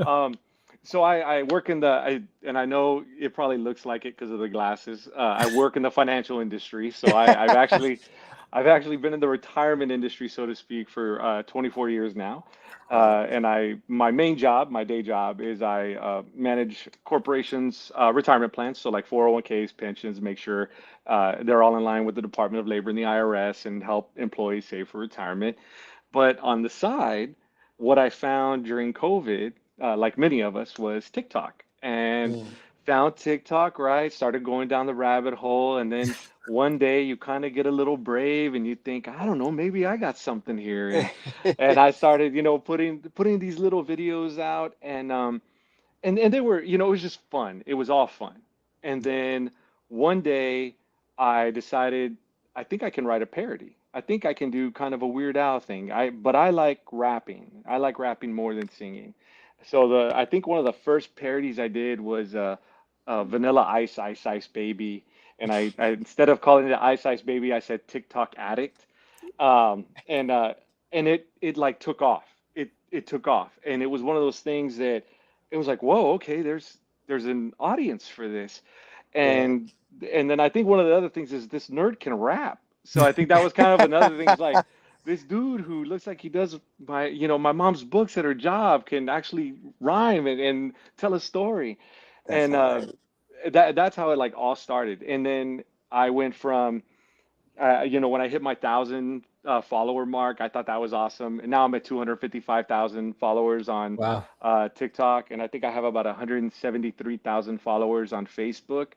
Speaker 5: Um, so I work and I know it probably looks like it because of the glasses. I work in the financial industry, so I've actually been in the retirement industry, so to speak, for 24 years now. And my main job, my day job, is I manage corporations' retirement plans, so like 401ks, pensions, make sure they're all in line with the Department of Labor and the IRS, and help employees save for retirement. But on the side, what I found during COVID, like many of us, was TikTok. And
Speaker 2: Mm.
Speaker 5: found TikTok, right? Started going down the rabbit hole. And then one day you kind of get a little brave and you think, I don't know, maybe I got something here. And I started, putting these little videos out, and they were, it was just fun. It was all fun. And then one day I decided I think I can write a parody. I think I can do kind of a Weird Al thing. But I like rapping. I like rapping more than singing. So I think one of the first parodies I did was Vanilla Ice Ice Ice Baby, and I instead of calling it Ice Ice Baby, I said TikTok Addict, um, and uh, and it like took off. It took off, and it was one of those things that it was like, whoa, okay, there's an audience for this,
Speaker 2: Right.
Speaker 5: and and then I think one of the other things is this nerd can rap. So I think that was kind of another thing. It's like this dude who looks like he does my mom's books at her job can actually rhyme and tell a story,
Speaker 2: That's
Speaker 5: and
Speaker 2: hilarious.
Speaker 5: that's how it like all started. And then I went from when I hit my 1,000 follower mark, I thought that was awesome. And now I'm at 255,000 followers on
Speaker 1: Wow.
Speaker 5: TikTok, and I think I have about 173,000 followers on Facebook.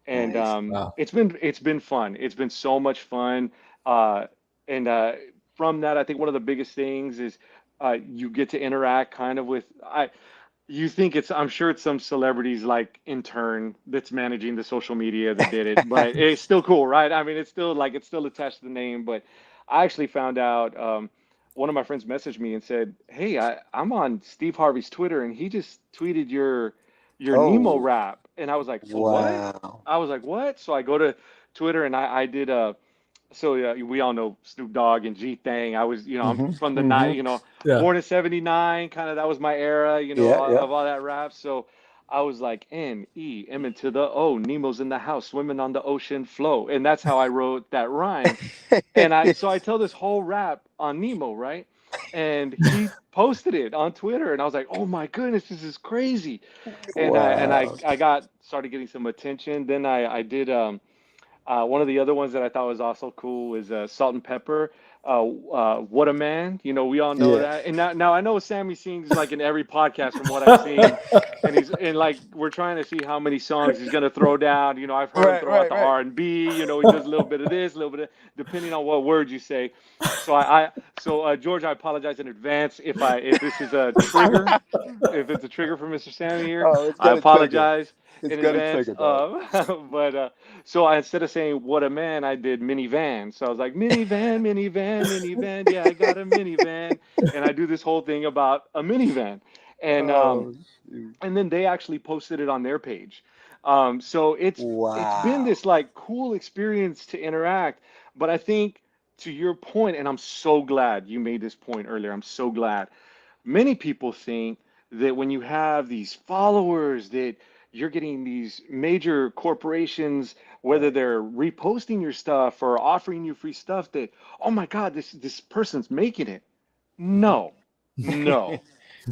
Speaker 5: And
Speaker 2: Nice.
Speaker 1: Wow.
Speaker 5: it's been fun. It's been so much fun. Uh, and From that, I think one of the biggest things is you get to interact kind of with I. You think I'm sure it's some celebrity's like intern that's managing the social media that did it, but it's still cool, right? I mean, it's still attached to the name. But I actually found out one of my friends messaged me and said, "Hey, I'm on Steve Harvey's Twitter, and he just tweeted your Nemo
Speaker 2: Oh,
Speaker 5: rap." And I was like, "So what?"
Speaker 2: wow.
Speaker 5: I was like, "What?" So I go to Twitter and I did a so yeah, we all know Snoop Dogg and G Thang. I'm
Speaker 2: Hmm.
Speaker 5: from the
Speaker 2: Hmm.
Speaker 5: night,
Speaker 1: Yeah.
Speaker 5: born in '79, kind of that was my era,
Speaker 2: Yeah, yeah.
Speaker 5: of all that rap. So I was like N-E-M into the O, Nemo's in the house, swimming on the ocean flow, and that's how I wrote that rhyme. And I tell this whole rap on Nemo, right? And he posted it on Twitter, and I was like, oh my goodness, this is crazy.
Speaker 2: Wow.
Speaker 5: I got started getting some attention. Then I did one of the other ones that I thought was also cool is Salt and Pepper. What a Man. We all know
Speaker 2: Yeah.
Speaker 5: that. And now I know Sammy sings like in every podcast from what I've seen. And like we're trying to see how many songs he's gonna throw down. I've heard him
Speaker 2: Right,
Speaker 5: throw out
Speaker 2: right,
Speaker 5: the
Speaker 2: right.
Speaker 5: R&B. He does a little bit of this, a little bit of depending on what words you say. So George, I apologize in advance if this is a trigger, if it's a trigger for Mr. Sammy here.
Speaker 2: Oh, it's
Speaker 5: I
Speaker 2: gonna trigger.
Speaker 5: apologize
Speaker 2: It's
Speaker 5: in
Speaker 2: gonna
Speaker 5: advance.
Speaker 2: trigger, dog.
Speaker 5: But so instead of saying "what a man," I did minivan. So I was like minivan, minivan, minivan. Yeah, I got a minivan, and I do this whole thing about a minivan, and um,
Speaker 2: Oh, shoot.
Speaker 5: and then they actually posted it on their page. So it's been
Speaker 2: Wow.
Speaker 5: this like cool experience to interact. But I think to your point, and I'm so glad you made this point earlier. I'm so glad many people think that when you have these followers that you're getting these major corporations, whether
Speaker 2: Right.
Speaker 5: they're reposting your stuff or offering you free stuff, that oh my god, this person's making it.
Speaker 2: Mhm.
Speaker 5: No, no.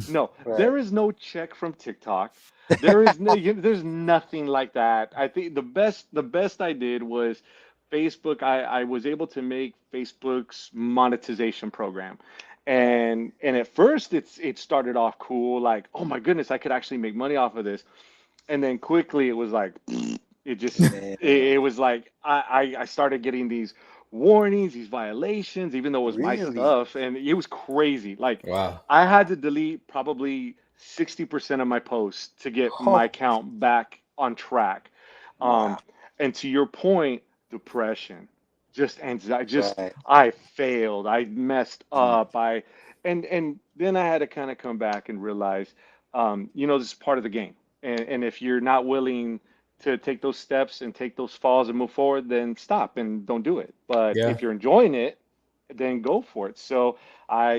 Speaker 5: No,
Speaker 2: Right.
Speaker 5: there is no check from TikTok. There's nothing like that. I think the best I did was Facebook. I was able to make Facebook's monetization program.
Speaker 2: Right.
Speaker 5: And at first it started off cool, like, oh my goodness, I could actually make money off of this. And then quickly it was like it just it
Speaker 2: Damn.
Speaker 5: was like I started getting these warnings, these violations, even though it was my
Speaker 2: Really?
Speaker 5: stuff, and it was crazy. Like
Speaker 1: Wow.
Speaker 5: I had to delete probably 60% of my posts to get my
Speaker 2: Oh,
Speaker 5: account back on track. Um,
Speaker 2: wow.
Speaker 5: and to your point, depression, just anxiety, just
Speaker 2: Right.
Speaker 5: I failed, I messed
Speaker 2: Mm.
Speaker 5: up, and then I had to kind of come back and realize, this is part of the game. And if you're not willing to take those steps and take those falls and move forward, then stop and don't do it. But
Speaker 1: Yeah.
Speaker 5: if you're enjoying it, then go for it. So I,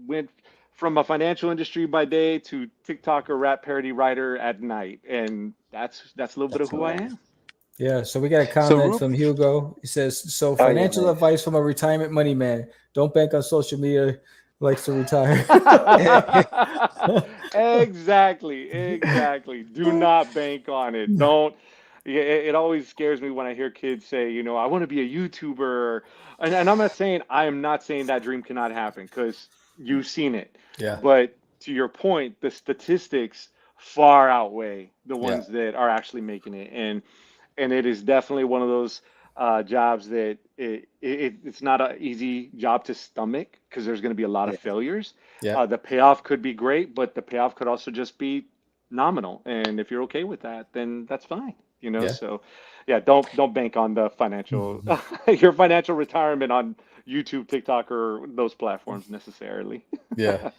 Speaker 5: went from a financial industry by day to TikToker, rap parody writer at night, and that's a little bit of
Speaker 2: That's
Speaker 5: who I
Speaker 2: hilarious.
Speaker 5: am.
Speaker 1: Yeah. So we got a
Speaker 2: So,
Speaker 1: comment
Speaker 2: Ruben.
Speaker 1: from Hugo. He says, "So
Speaker 2: Oh yeah,
Speaker 1: financial
Speaker 2: man.
Speaker 1: advice from a retirement money man: Don't bank on social media. Likes to retire."
Speaker 5: Exactly, exactly. Do not bank on it. Don't. Yeah, it always scares me when I hear kids say, I want to be a YouTuber, and I am not saying that dream cannot happen because you've seen it.
Speaker 1: Yeah.
Speaker 5: But to your point, the statistics far outweigh the
Speaker 1: Yeah.
Speaker 5: ones that are actually making it, and it is definitely one of those jobs that it's not an easy job to stomach because there's going to be a lot of
Speaker 2: Yeah.
Speaker 5: failures.
Speaker 1: Yeah.
Speaker 5: The payoff could be great, but the payoff could also just be nominal. And if you're okay with that, then that's fine.
Speaker 1: Yeah.
Speaker 5: So yeah, don't bank on the financial your financial retirement on YouTube, TikTok, or those platforms necessarily.
Speaker 1: Yeah.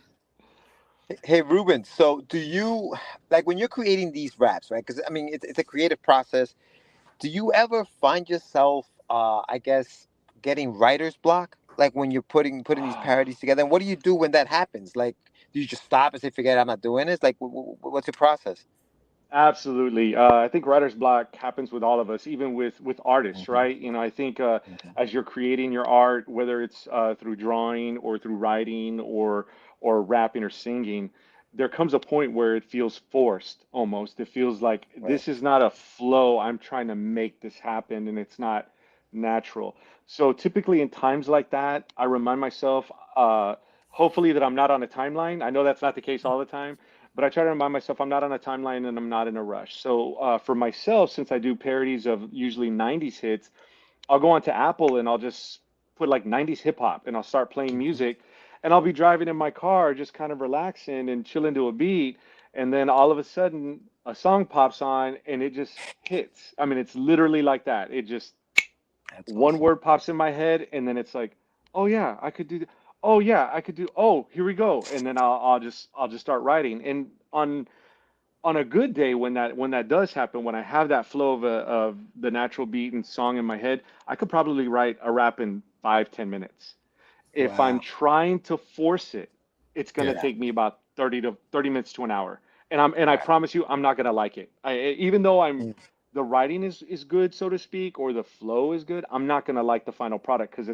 Speaker 2: Hey, Ruben. So, do you like when you're creating these raps, right? Because I mean, it's a creative process. Do you ever find yourself, I guess, getting writer's block? Like when you're putting these parodies together, and what do you do when that happens? Like, do you just stop and say, "Forget it, I'm not doing this"? Like, what's your process?
Speaker 5: Absolutely. I think writer's block happens with all of us, even with artists,
Speaker 2: Hmm.
Speaker 5: right? I think
Speaker 2: Hmm.
Speaker 5: as you're creating your art, whether it's through drawing or through writing or rapping or singing, there comes a point where it feels forced almost. It feels like
Speaker 2: Right.
Speaker 5: this is not a flow. I'm trying to make this happen, and it's not natural. So typically in times like that, I remind myself, hopefully that I'm not on a timeline. I know that's not the case all the time, but I try to remind myself I'm not on a timeline and I'm not in a rush. So for myself, since I do parodies of usually 90s hits, I'll go onto Apple and I'll just put like 90s hip hop and I'll start playing
Speaker 2: Hmm.
Speaker 5: music and I'll be driving in my car just kind of relaxing and chilling to a beat. And then all of a sudden a song pops on and it just hits. I mean, it's literally like that. It just
Speaker 2: That's
Speaker 5: one
Speaker 2: awesome.
Speaker 5: word pops in my head and then it's like, oh yeah, I could do oh yeah, I could do oh, here we go. And then I'll just start writing. And on a good day when that does happen, when I have that flow of the natural beat and song in my head, I could probably write a rap in 5-10 minutes. If I'm
Speaker 2: Wow.
Speaker 5: trying to force it, it's gonna
Speaker 1: Yeah.
Speaker 2: Yeah.
Speaker 5: take me about 30 minutes to an hour. And I
Speaker 2: Right.
Speaker 5: promise you, I'm not gonna like it. Even though
Speaker 2: Mm.
Speaker 5: the writing is good, so to speak, or the flow is good, I'm not gonna like the final product because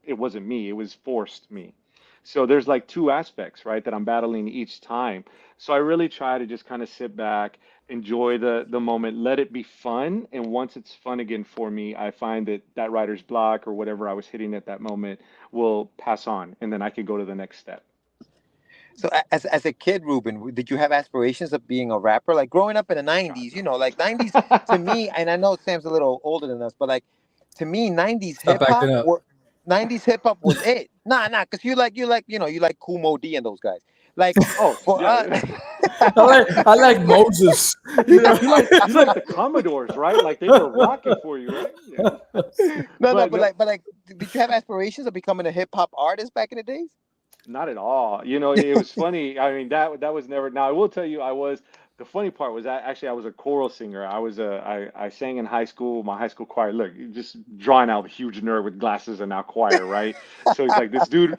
Speaker 5: it wasn't me, it was forced me. So there's like two aspects, right, that I'm battling each time. So I really try to just kind of sit back, enjoy the moment, let it be fun, and once it's fun again for me, I find that writer's block or whatever I was hitting at that moment will pass on, and then I can go to the next step.
Speaker 2: So, as a kid, Ruben, did you have aspirations of being a rapper? Like growing up in the
Speaker 5: God
Speaker 2: '90s,
Speaker 5: no.
Speaker 2: like '90s to me, and I know Sam's a little older than us, but like to me, '90s
Speaker 1: Stop
Speaker 2: hip
Speaker 1: acting
Speaker 2: hop,
Speaker 1: up.
Speaker 2: what '90s hip hop was it? Nah, because you like Kool Moe Dee and those guys. Like
Speaker 5: Oh
Speaker 2: for us,
Speaker 5: yeah.
Speaker 1: I like Moses.
Speaker 5: He's like he's like he's like the Commodores, right? Like they were rocking for you, right? Yeah.
Speaker 2: no,
Speaker 5: But
Speaker 2: but
Speaker 5: no,
Speaker 2: did you have aspirations of becoming a hip hop artist back in the days?
Speaker 5: not at all. It was funny. I mean, that was never. Now I will tell you, I was. The funny part was that actually I was a choral singer. I sang in high school, my high school choir. Look, just drawing out a huge nerd with glasses and now choir, right? So he's like this dude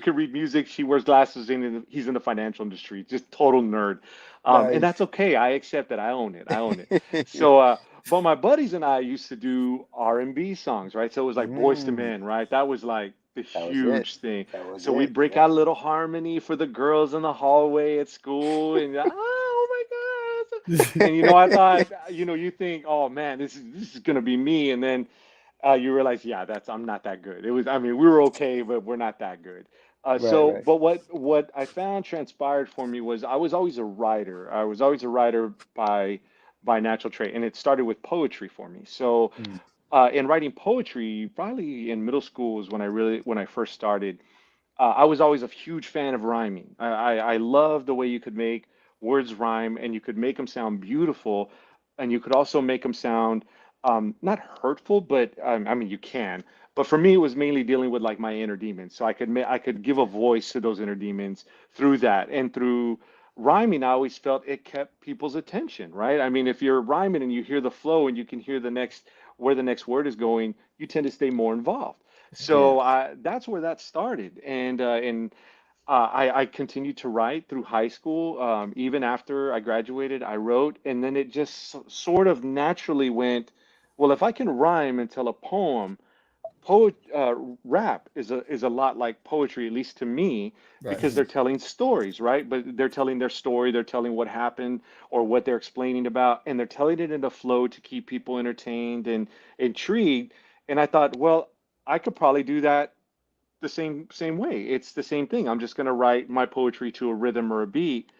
Speaker 5: can read music. She wears glasses and he's in the financial industry. Just total nerd. And
Speaker 2: Nice.
Speaker 5: that's okay. I accept it. I own it. I own it. So, but my buddies and I used to do R&B songs, right? So it was like Boys to
Speaker 2: Mm,
Speaker 5: Men, right? That was like the
Speaker 2: That was it.
Speaker 5: huge thing.
Speaker 2: That was
Speaker 5: So we'd
Speaker 2: it.
Speaker 5: break
Speaker 2: Yeah.
Speaker 5: out a little harmony for the girls in the hallway at school, and oh my God. And I thought, you think, oh man, this is gonna be me, and then you realize, yeah, I'm not that good. It was, I mean, we were okay, but we're not that good.
Speaker 2: Right, right.
Speaker 5: But what I found transpired for me was I was always a writer. I was always a writer by natural trait, and it started with poetry for me. So
Speaker 2: Mm.
Speaker 5: in writing poetry, probably in middle school is when I first started. I was always a huge fan of rhyming. I love the way you could make words rhyme and you could make them sound beautiful, and you could also make them sound not hurtful, but I mean you can. But for me, it was mainly dealing with like my inner demons, so I could give a voice to those inner demons through that, and through rhyming, I always felt it kept people's attention, right? I mean, if you're rhyming and you hear the flow and you can hear the next where the next word is going, you tend to stay more involved.
Speaker 2: Yeah.
Speaker 5: So that's where that started, and I continued to write through high school. Even after I graduated, I wrote, and then it just sort of naturally went, well, if I can rhyme and tell a poem, rap is a lot like poetry, at least to me,
Speaker 1: Right.
Speaker 5: because they're telling stories, right? But they're telling their story, they're telling what happened or what they're explaining about, and they're telling it in a flow to keep people entertained and intrigued. And I thought, well, I could probably do that the same way. It's the same thing. I'm just going to write my poetry to a rhythm or a beat,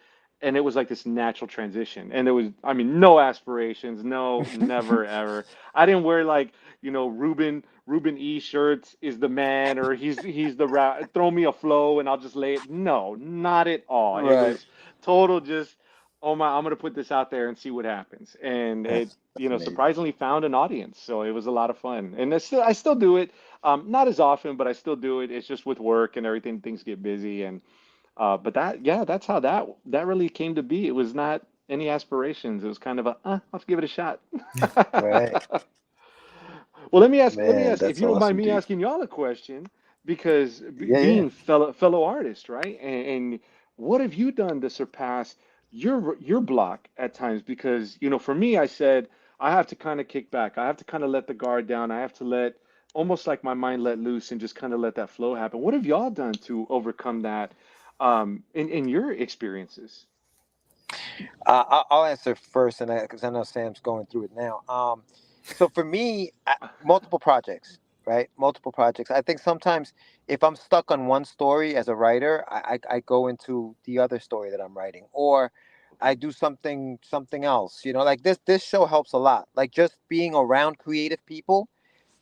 Speaker 5: and it was like this natural transition. And there was, I mean, no aspirations, no, never ever. I didn't wear like, Ruben E shirts is the man, or he's the throw me a flow and I'll just lay it. No, not at all. It
Speaker 2: Right.
Speaker 5: was total just, oh my, I'm going to put this out there and see what happens. And it,
Speaker 2: That's amazing.
Speaker 5: surprisingly found an audience. So it was a lot of fun. And I still do it. Not as often, but I still do it. It's just with work and everything, things get busy. And but yeah, that's how that really came to be. It was not any aspirations. It was kind of let's give it a shot.
Speaker 2: Right.
Speaker 5: Well, let me
Speaker 2: Man,
Speaker 5: ask, if
Speaker 2: that's
Speaker 5: you don't mind
Speaker 2: awesome,
Speaker 5: me
Speaker 2: dude.
Speaker 5: asking y'all a question, because
Speaker 2: Yeah, yeah.
Speaker 5: being fellow artists, right? And what have you done to surpass your block at times? Because for me, I said I have to kind of kick back. I have to kind of let the guard down. I have to let almost like my mind let loose and just kind of let that flow happen. What have y'all done to overcome that in your experiences?
Speaker 2: I'll answer first, and because I know Sam's going through it now. So for me, multiple projects, right? Multiple projects. I think sometimes if I'm stuck on one story as a writer, I go into the other story that I'm writing, or I
Speaker 5: Okay.
Speaker 2: do something else. Like this show helps a lot. Like just being around creative people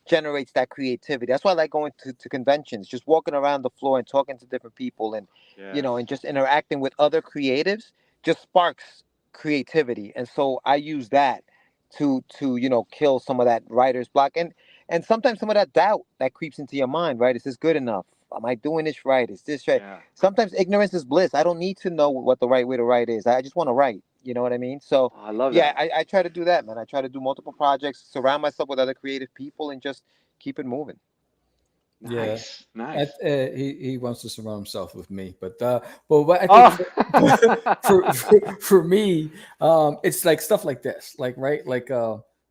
Speaker 2: generates that creativity. That's why I like going to conventions, just walking around the floor and talking to different people, and
Speaker 5: Yes.
Speaker 2: and just interacting with other creatives just sparks creativity. And so I use that to kill some of that writer's block, and sometimes some of that doubt that creeps into your mind, right? Is this good enough? Am I doing this right? Is this right?
Speaker 5: Yeah.
Speaker 2: Sometimes ignorance is bliss. I don't need to know what the right way to write is. I just want to write. You know what I mean? So
Speaker 5: Oh, I love
Speaker 2: yeah,
Speaker 5: that.
Speaker 2: I try to do that, man. I try to do multiple projects, surround myself with other creative people, and just keep it moving.
Speaker 1: Yeah.
Speaker 5: Nice. Nice.
Speaker 1: He wants to surround himself with me, but what I think
Speaker 5: Oh.
Speaker 1: for for me, it's like stuff like this, like right, like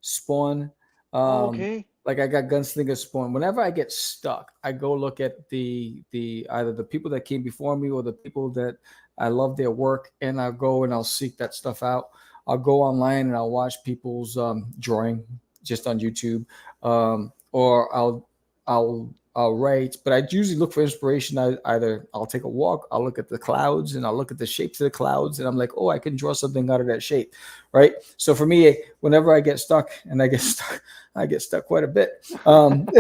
Speaker 1: Spawn,
Speaker 5: Oh,
Speaker 1: um,
Speaker 5: okay.
Speaker 1: like I got Gunslinger Spawn. Whenever I get stuck, I go look at the either the people that came before me or the people that I love their work, and I'll go and I'll seek that stuff out. I'll go online and I'll watch people's drawing just on YouTube, or I'll write, but I usually look for inspiration. Either I'll take a walk, I'll look at the clouds, and I'll look at the shapes of the clouds, and I'm like, oh, I can draw something out of that shape, right? So for me, whenever I get stuck, and I get stuck quite a bit,
Speaker 5: And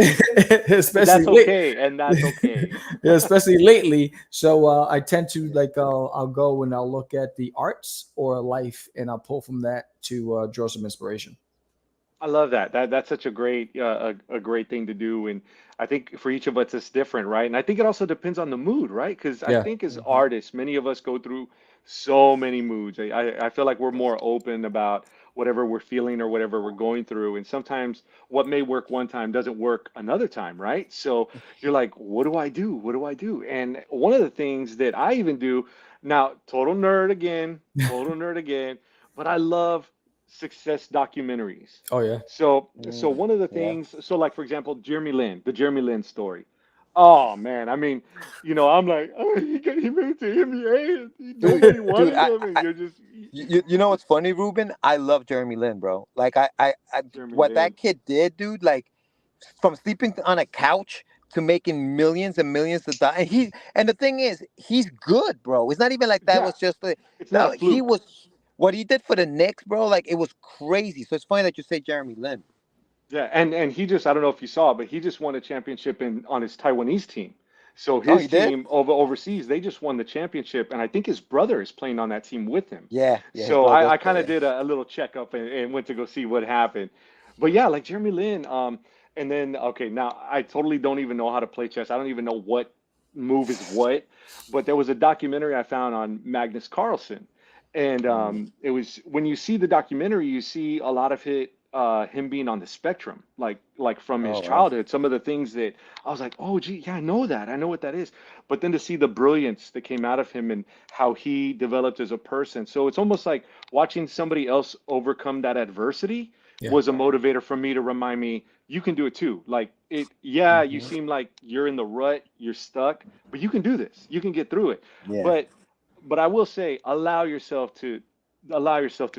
Speaker 1: especially
Speaker 5: that's
Speaker 1: late,
Speaker 5: okay. And that's okay.
Speaker 1: yeah, especially lately. So I tend to like I'll go and I'll look at the arts or life, and I'll pull from that to draw some inspiration.
Speaker 5: I love that. That's such a great a great thing to do, and I think for each of us it's different, right? And I think it also depends on the mood, right? Because I
Speaker 1: Yeah.
Speaker 5: think as artists, many of us go through so many moods. I feel like we're more open about whatever we're feeling or whatever we're going through, and sometimes what may work one time doesn't work another time, right? So you're like, what do I do? What do I do? And one of the things that I even do now, total nerd again, but I love success documentaries.
Speaker 1: Oh yeah.
Speaker 5: So
Speaker 2: Mm,
Speaker 5: one of the
Speaker 2: yeah.
Speaker 5: things, so like for example, the Jeremy Lin story. Oh man, I mean, I'm like, oh, he made it to NBA. Nobody
Speaker 2: Dude,
Speaker 5: wanted him, and you're just
Speaker 2: you know what's funny, Ruben? I love Jeremy Lin, bro. Like I
Speaker 5: Jeremy
Speaker 2: what that
Speaker 5: Lin.
Speaker 2: kid did, dude. Like from sleeping on a couch to making millions and millions of dollars. And the thing is, he's good, bro. It's not even like that
Speaker 5: Yeah,
Speaker 2: was just
Speaker 5: it's not a
Speaker 2: that he
Speaker 5: fluke.
Speaker 2: was what he did for the Knicks, bro. Like it was crazy. So it's funny that you say Jeremy Lin.
Speaker 5: Yeah, and he just I don't know if you saw, but he just won a championship on his Taiwanese team. So
Speaker 2: Oh,
Speaker 5: his
Speaker 2: he did?
Speaker 5: team overseas, they just won the championship, and I think his brother is playing on that team with him.
Speaker 2: Yeah, yeah. His
Speaker 5: So
Speaker 2: brother does
Speaker 5: I
Speaker 2: play.
Speaker 5: kind of
Speaker 2: Yeah.
Speaker 5: did a little checkup and went to go see what happened. But yeah, like Jeremy Lin, and then okay, now I totally don't even know how to play chess. I don't even know what move is what, but there was a documentary I found on Magnus Carlsen, and
Speaker 2: Mm.
Speaker 5: it was when you see the documentary, you see a lot of him being on the spectrum, like from his
Speaker 2: Oh wow.
Speaker 5: childhood. Some of the things that I was like, oh gee, yeah, I know that, I know what that is. But then to see the brilliance that came out of him and how he developed as a person, so it's almost like watching somebody else overcome that adversity
Speaker 1: Yeah.
Speaker 5: was a motivator for me to remind me you can do it too. Like it, yeah, you
Speaker 2: Hmm.
Speaker 5: seem like you're in the rut, you're stuck, but you can do this. You can get through it.
Speaker 2: Yeah.
Speaker 5: But I will say, allow yourself to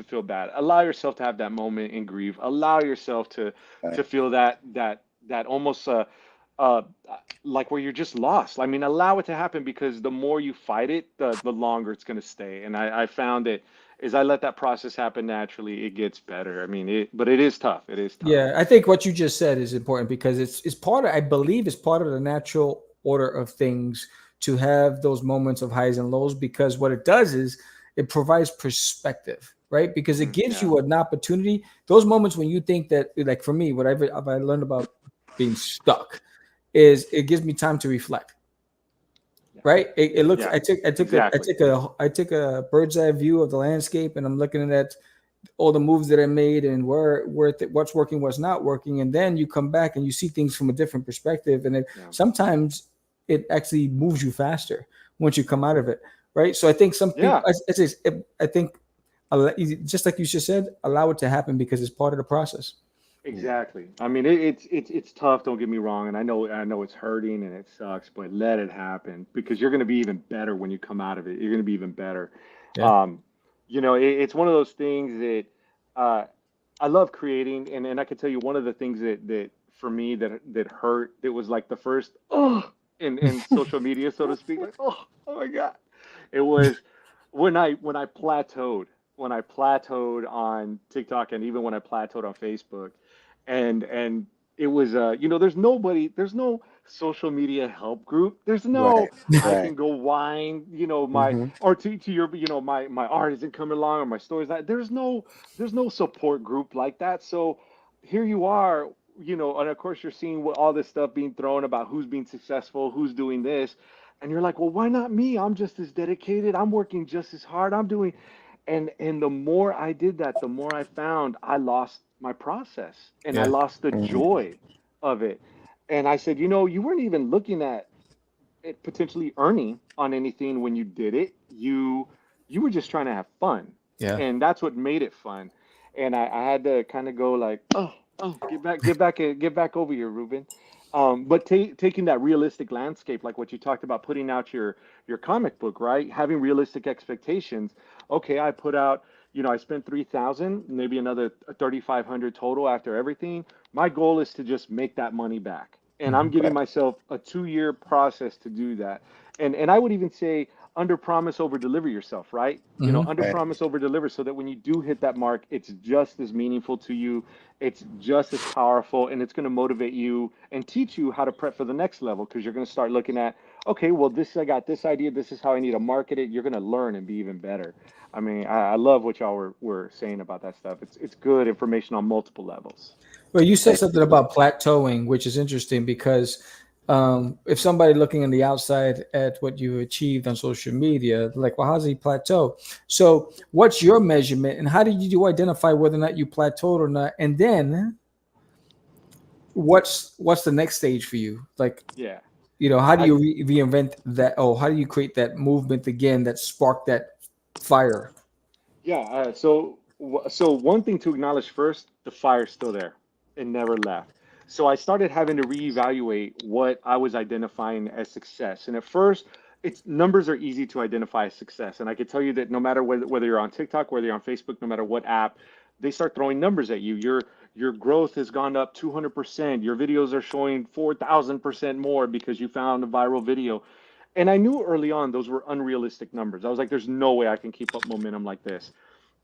Speaker 5: feel bad. Allow yourself to have that moment and grieve. Allow yourself to
Speaker 2: Right.
Speaker 5: to feel that almost uh like where you're just lost. I mean, allow it to happen because the more you fight it, the longer it's going to stay. And I found that as I let that process happen naturally, it gets better. I mean, but it is tough. It is tough.
Speaker 1: Yeah, I think what you just said is important because it's part of, I believe it's part of the natural order of things to have those moments of highs and lows, because what it does is it provides perspective, right? Because it gives
Speaker 5: Yeah.
Speaker 1: you an opportunity. Those moments when you think that, like for me, what I've I learned about being stuck is it gives me time to reflect,
Speaker 5: Yeah.
Speaker 1: right? It looks,
Speaker 5: Yeah.
Speaker 1: I
Speaker 5: Exactly.
Speaker 1: took a bird's eye view of the landscape, and I'm looking at all the moves that I made and what's working, what's not working, and then you come back and you see things from a different perspective, and
Speaker 5: Yeah.
Speaker 1: sometimes it actually moves you faster once you come out of it, right? So I think some people,
Speaker 5: Yeah.
Speaker 1: I think, just like you just said, allow it to happen because it's part of the process.
Speaker 2: Yeah.
Speaker 5: Exactly. I mean, it's tough. Don't get me wrong, and I know it's hurting and it sucks, but let it happen because you're going to be even better when you come out of it. You're going to be even better.
Speaker 1: Yeah,
Speaker 5: Um, it's one of those things that uh, I love creating, and I can tell you one of the things that for me that hurt. It was like the first in social media, so to speak. Like oh my God, it was when I plateaued on TikTok and even when I plateaued on Facebook, and it was there's no social media help group. There's no
Speaker 2: Right.
Speaker 5: I
Speaker 2: Right.
Speaker 5: can go whine, my
Speaker 2: Hmm.
Speaker 5: or to your my art isn't coming along or my story's not. There's no support group like that. So here you are, and of course you're seeing what all this stuff being thrown about who's being successful, who's doing this, and you're like, well, why not me? I'm just as dedicated. I'm working just as hard. I'm doing, and the more I did that, the more I found I lost my process and I
Speaker 1: yeah,
Speaker 5: lost the
Speaker 2: Hmm.
Speaker 5: joy of it. And I said, you weren't even looking at it potentially earning on anything when you did it. You were just trying to have fun,
Speaker 1: yeah,
Speaker 5: and that's what made it fun. And I had to kind of go like, oh, get back over here, Ruben. But taking that realistic landscape, like what you talked about, putting out your comic book, right? Having realistic expectations. Okay, I put out, I spent 3,000, maybe another 3,500 total after everything. My goal is to just make that money back, and I'm
Speaker 1: hmm,
Speaker 5: giving myself a 2-year process to do that. And I would even say under promise over deliver yourself, right?
Speaker 1: hmm,
Speaker 5: Under
Speaker 2: Right.
Speaker 5: promise over deliver, so that when you do hit that mark, it's just as meaningful to you, it's just as powerful, and it's going to motivate you and teach you how to prep for the next level, because you're going to start looking at, okay, well, I got this idea, this is how I need to market it. You're going to learn and be even better. I mean, I love what y'all were saying about that stuff. It's good information on multiple levels.
Speaker 1: Well, you said
Speaker 2: Right.
Speaker 1: something about plateauing, which is interesting because if somebody looking on the outside at what you achieved on social media, like, well, how's he plateau? So, what's your measurement, and how did you identify whether or not you plateaued or not? And then, what's the next stage for you? Like,
Speaker 5: Yeah.
Speaker 1: how do
Speaker 5: I
Speaker 1: you reinvent that? Oh, how do you create that movement again that sparked that fire?
Speaker 5: Yeah, so one thing to acknowledge first, the fire's still there. It never left. So I started having to reevaluate what I was identifying as success. And at first, it's numbers are easy to identify as success. And I can tell you that no matter whether you're on TikTok, whether you're on Facebook, no matter what app, they start throwing numbers at you. Your growth has gone up 200%. Your videos are showing 4,000% more because you found a viral video. And I knew early on those were unrealistic numbers. I was like, there's no way I can keep up momentum like this.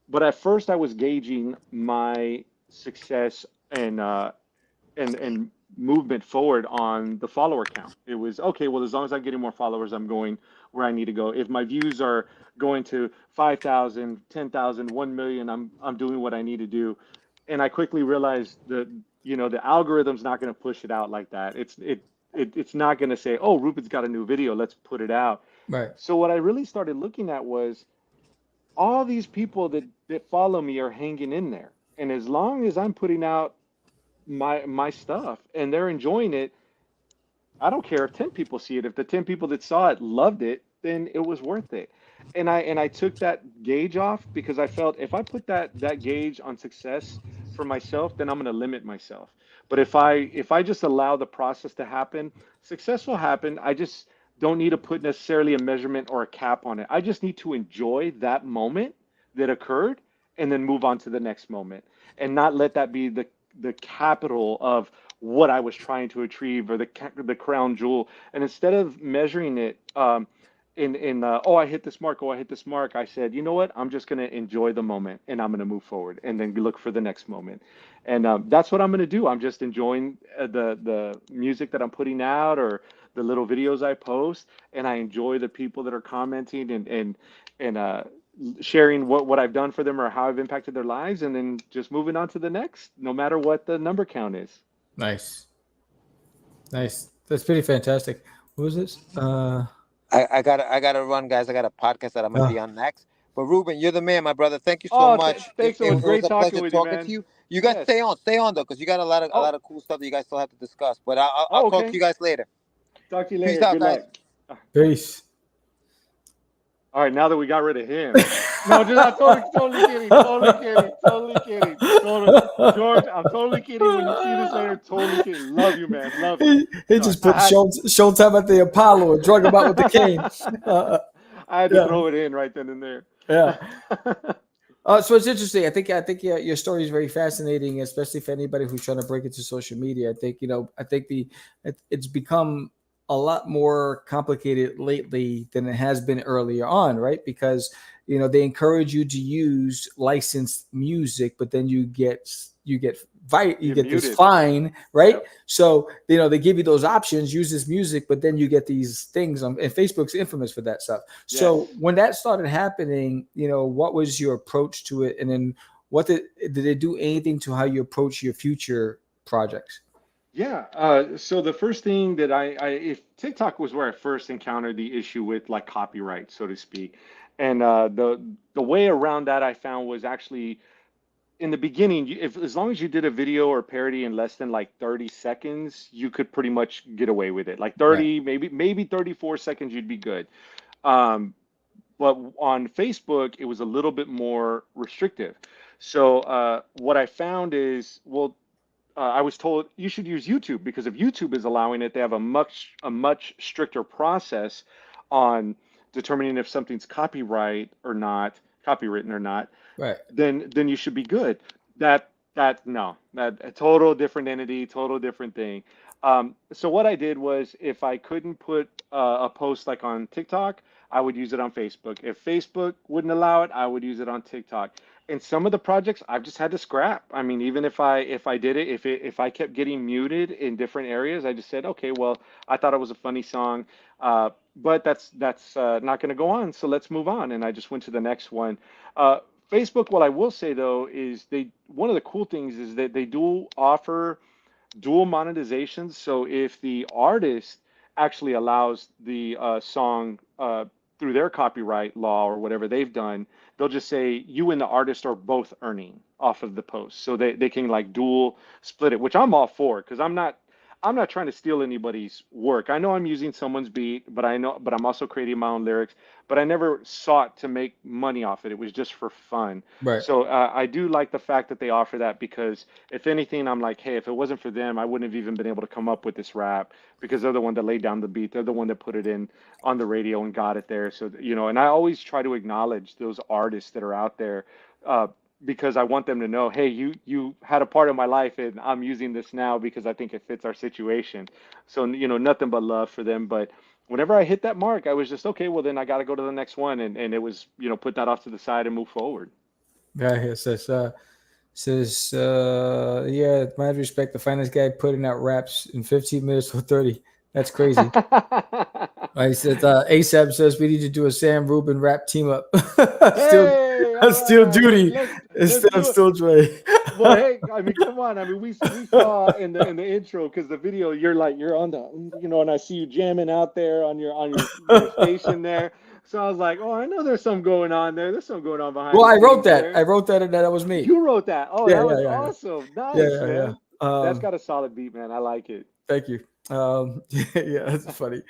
Speaker 5: But at first, I was gauging my success and movement forward on the follower count. It was okay, well, as long as I'm getting more followers, I'm going where I need to go. If my views are going to 5,000, 10,000, 1 million, I'm doing what I need to do. And I quickly realized that, the algorithm's not going to push it out like that. It's not going to say, oh, Ruben's got a new video, let's put it out.
Speaker 1: Right.
Speaker 5: So what I really started looking at was all these people that follow me are hanging in there. And as long as I'm putting out my stuff and they're enjoying it, I don't care if 10 people see it. If the 10 people that saw it loved it, then it was worth it. And I took that gauge off because I felt if I put that gauge on success for myself, then I'm going to limit myself. But if I just allow the process to happen, success will happen. I just don't need to put necessarily a measurement or a cap on it. I just need to enjoy that moment that occurred and then move on to the next moment and not let that be the capital of what I was trying to achieve or the crown jewel. And instead of measuring it oh, I hit this mark, oh, I hit this mark, I said, you know what, I'm just going to enjoy the moment and I'm going to move forward and then look for the next moment. And that's what I'm going to do. I'm just enjoying the music that I'm putting out or the little videos I post, and I enjoy the people that are commenting and sharing what I've done for them or how I've impacted their lives, and then just moving on to the next, no matter what the number count is.
Speaker 1: Nice. That's pretty fantastic. What was this?
Speaker 2: I gotta run, guys. I got a podcast that I'm gonna be on next. But Ruben, you're the man, my brother. Thank you so
Speaker 5: Oh,
Speaker 2: much.
Speaker 5: thanks. It was great
Speaker 2: a
Speaker 5: talking
Speaker 2: pleasure
Speaker 5: with you,
Speaker 2: talking
Speaker 5: man.
Speaker 2: to you. You guys
Speaker 5: Yes.
Speaker 2: stay on though, because you got a lot
Speaker 5: Oh,
Speaker 2: of cool stuff that you guys still have to discuss. But I'll
Speaker 5: oh,
Speaker 2: talk to
Speaker 5: okay.
Speaker 2: you guys later.
Speaker 5: Talk to you
Speaker 2: Peace
Speaker 5: later.
Speaker 2: out,
Speaker 5: Good
Speaker 2: guys.
Speaker 5: luck.
Speaker 1: Peace.
Speaker 5: All right, now that we got rid of him. No, just I'm totally kidding. George, I'm totally kidding. When you see this later, totally kidding. Love you, man. Love you.
Speaker 1: He just put Showtime at the Apollo and drug him out with the cane.
Speaker 5: I had to throw it in right then and there.
Speaker 1: Yeah. So it's interesting. I think your story is very fascinating, especially for anybody who's trying to break into social media. I think it's become a lot more complicated lately than it has been earlier on, right? Because they encourage you to use licensed music, but then you get this fine, right? Yep. So they give you those options, use this music, but then you get these things and Facebook's infamous for that stuff. Yes. So when that started happening, what was your approach to it, and then what did it do anything to how you approach your future projects?
Speaker 5: Yeah. So the first thing that if TikTok was where I first encountered the issue with like copyright, so to speak, and the way around that I found was actually in the beginning, as long as you did a video or parody in less than like 30 seconds, you could pretty much get away with it. Like 30, right. maybe 34 seconds, you'd be good. But on Facebook, it was a little bit more restrictive. So what I found is, I was told you should use YouTube because if YouTube is allowing it, they have a much stricter process on determining if something's copywritten or not. Right. Then you should be good. That a total different entity, total different thing. So what I did was if I couldn't put a post like on TikTok, I would use it on Facebook. If Facebook wouldn't allow it, I would use it on TikTok. And some of the projects I've just had to scrap. I mean, even if I did it, if I kept getting muted in different areas, I just said, okay, well, I thought it was a funny song, but that's not going to go on. So let's move on. And I just went to the next one. Facebook, what I will say though is one of the cool things is that they do offer dual monetizations. So if the artist actually allows the song through their copyright law or whatever they've done, they'll just say you and the artist are both earning off of the post. So they can like dual split it, which I'm all for because I'm not I'm not trying to steal anybody's work. I know I'm using someone's beat, but I'm also creating my own lyrics. But I never sought to make money off it. It was just for fun.
Speaker 1: Right.
Speaker 5: So I do like the fact that they offer that, because if anything, I'm like, hey, if it wasn't for them, I wouldn't have even been able to come up with this rap, because they're the one that laid down the beat. They're the one that put it in on the radio and got it there. So, and I always try to acknowledge those artists that are out there. Uh, because I want them to know, hey, you had a part of my life, and I'm using this now because I think it fits our situation. So, nothing but love for them. But whenever I hit that mark, I was just, okay, well, then I got to go to the next one. And it was, put that off to the side and move forward.
Speaker 1: Guy here says, yeah, mad respect. The finest guy putting out raps in 15 minutes or 30. That's crazy. He said, ASAP says we need to do a Sam Rubin rap team up. Still duty instead of still Dre.
Speaker 5: Well, hey, I mean, come on. I mean, we saw in the intro, because the video, you're on the, and I see you jamming out there on your station there. So I was like, oh, I know there's something going on there. There's something going on behind.
Speaker 1: Well, I wrote that.
Speaker 5: There.
Speaker 1: I wrote that, and that was me.
Speaker 5: You wrote that. Oh,
Speaker 1: yeah,
Speaker 5: that was
Speaker 1: yeah,
Speaker 5: awesome. Nice, man. That's got a solid beat, man. I like it.
Speaker 1: Thank you. Yeah, that's funny.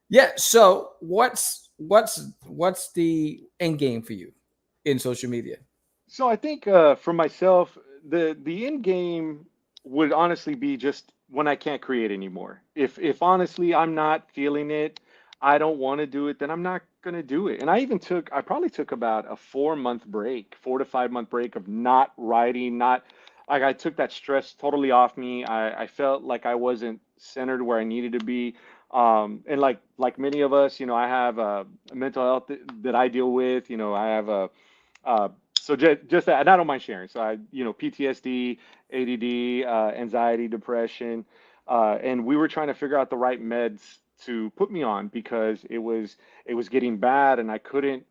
Speaker 1: Yeah. So what's the end game for you in social media?
Speaker 5: So I think for myself, the end game would honestly be just when I can't create anymore. If honestly I'm not feeling it, I don't want to do it, then I'm not going to do it. And I probably took about a 4 to 5 month break of not writing, like I took that stress totally off me. I felt like I wasn't centered where I needed to be. And like many of us, I have a mental health that I deal with. I have so just that, and I don't mind sharing. So PTSD, ADD, anxiety, depression, and we were trying to figure out the right meds to put me on, because it was getting bad, and I couldn't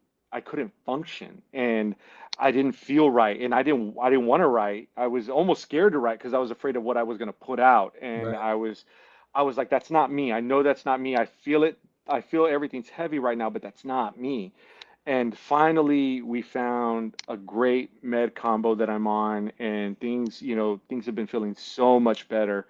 Speaker 5: function, and I didn't feel right, and I didn't want to write. I was almost scared to write because I was afraid of what I was going to put out, and
Speaker 1: Right.
Speaker 5: I was like, that's not me. I know that's not me. I feel it. I feel everything's heavy right now, but that's not me. And finally, we found a great med combo that I'm on, and things have been feeling so much better.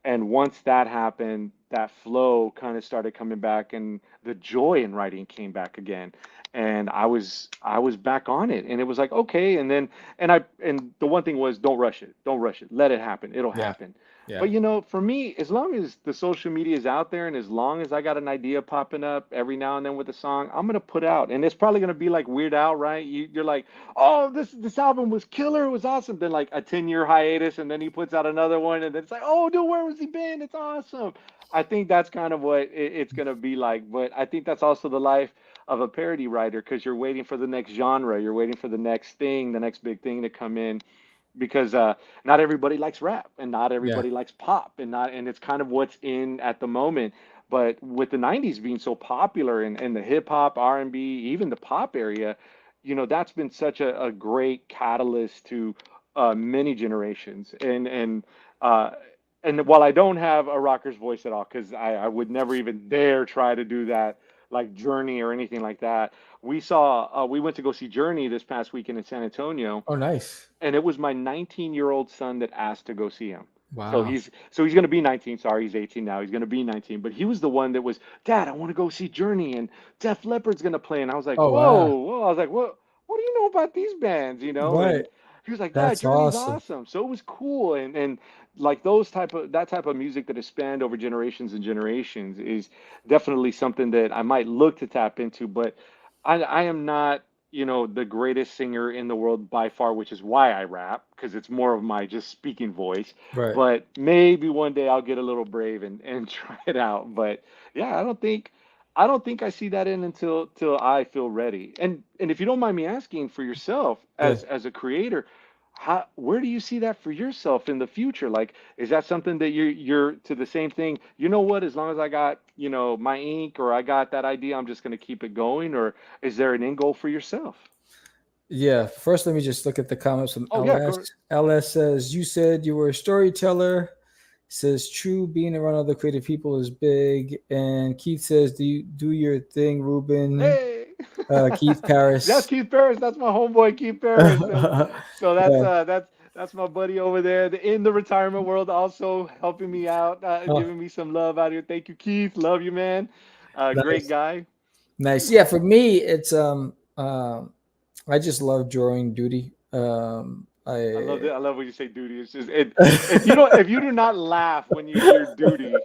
Speaker 5: And once that happened, that flow kind of started coming back, and the joy in writing came back again. And I was back on it, and it was like, okay. And then, and the one thing was, don't rush it, let it happen, it'll
Speaker 1: Yeah.
Speaker 5: happen.
Speaker 1: Yeah.
Speaker 5: But for me, as long as the social media is out there, and as long as I got an idea popping up every now and then with a song, I'm gonna put out, and it's probably gonna be like Weird Al, right? You're like, oh, this album was killer, it was awesome. Then like a 10-year hiatus, and then he puts out another one, and then it's like, oh, dude, where was he been? It's awesome. I think that's kind of what it's gonna be like. But I think that's also the life of a parody writer, because you're waiting for the next genre, you're waiting for the next thing, the next big thing to come in, because not everybody likes rap, and not
Speaker 1: Yeah.
Speaker 5: everybody likes pop, and it's kind of what's in at the moment. But with the 90s being so popular, and the hip hop, R&B, even the pop area, that's been such a great catalyst to many generations. Uh, and while I don't have a rocker's voice at all, because I would never even dare try to do that, like Journey or anything like that. We went to go see Journey this past weekend in San Antonio,
Speaker 1: Oh, nice.
Speaker 5: and it was my 19-year-old son that asked to go see him. So
Speaker 1: Wow.
Speaker 5: he's going to be 19. Sorry, he's 18 now. He's going to be 19. But he was the one that was, Dad, I want to go see Journey, and Def Leppard's going to play. And I was like,
Speaker 1: Oh,
Speaker 5: whoa,
Speaker 1: wow.
Speaker 5: whoa. I was like, what do you know about these bands?
Speaker 1: Right.
Speaker 5: And he was like, Dad,
Speaker 1: That's
Speaker 5: Journey's
Speaker 1: awesome.
Speaker 5: awesome. So it was cool. And like that type of music that has spanned over generations and generations is definitely something that I might look to tap into. But I am not, the greatest singer in the world by far, which is why I rap, because it's more of my just speaking voice.
Speaker 1: Right.
Speaker 5: But maybe one day I'll get a little brave and try it out. But yeah, I don't think I see that in until till I feel ready. And if you don't mind me asking, for yourself
Speaker 1: Yeah.
Speaker 5: as a creator, where do you see that for yourself in the future? Like, is that something that you're to the same thing? You know what? As long as I got, my ink, or I got that idea, I'm just going to keep it going. Or is there an end goal for yourself?
Speaker 1: Yeah. First, let me just look at the comments from
Speaker 5: Oh yeah,
Speaker 1: LS. LS says, you said you were a storyteller. Says, true, being around other creative people is big. And Keith says, do you do your thing, Ruben?
Speaker 5: hey.
Speaker 1: Keith Paris.
Speaker 5: That's Keith Paris. That's my homeboy Keith Paris. So
Speaker 1: Yeah.
Speaker 5: that's That's my buddy over there in the retirement world, also helping me out,
Speaker 1: Oh,
Speaker 5: giving me some love out here. Thank you, Keith. Love you, man. Great
Speaker 1: nice.
Speaker 5: guy.
Speaker 1: Nice. Yeah, for me, it's I just love drawing duty.
Speaker 5: I love
Speaker 1: I
Speaker 5: that. I love when you say duty. It's just if you do not laugh when you hear duty,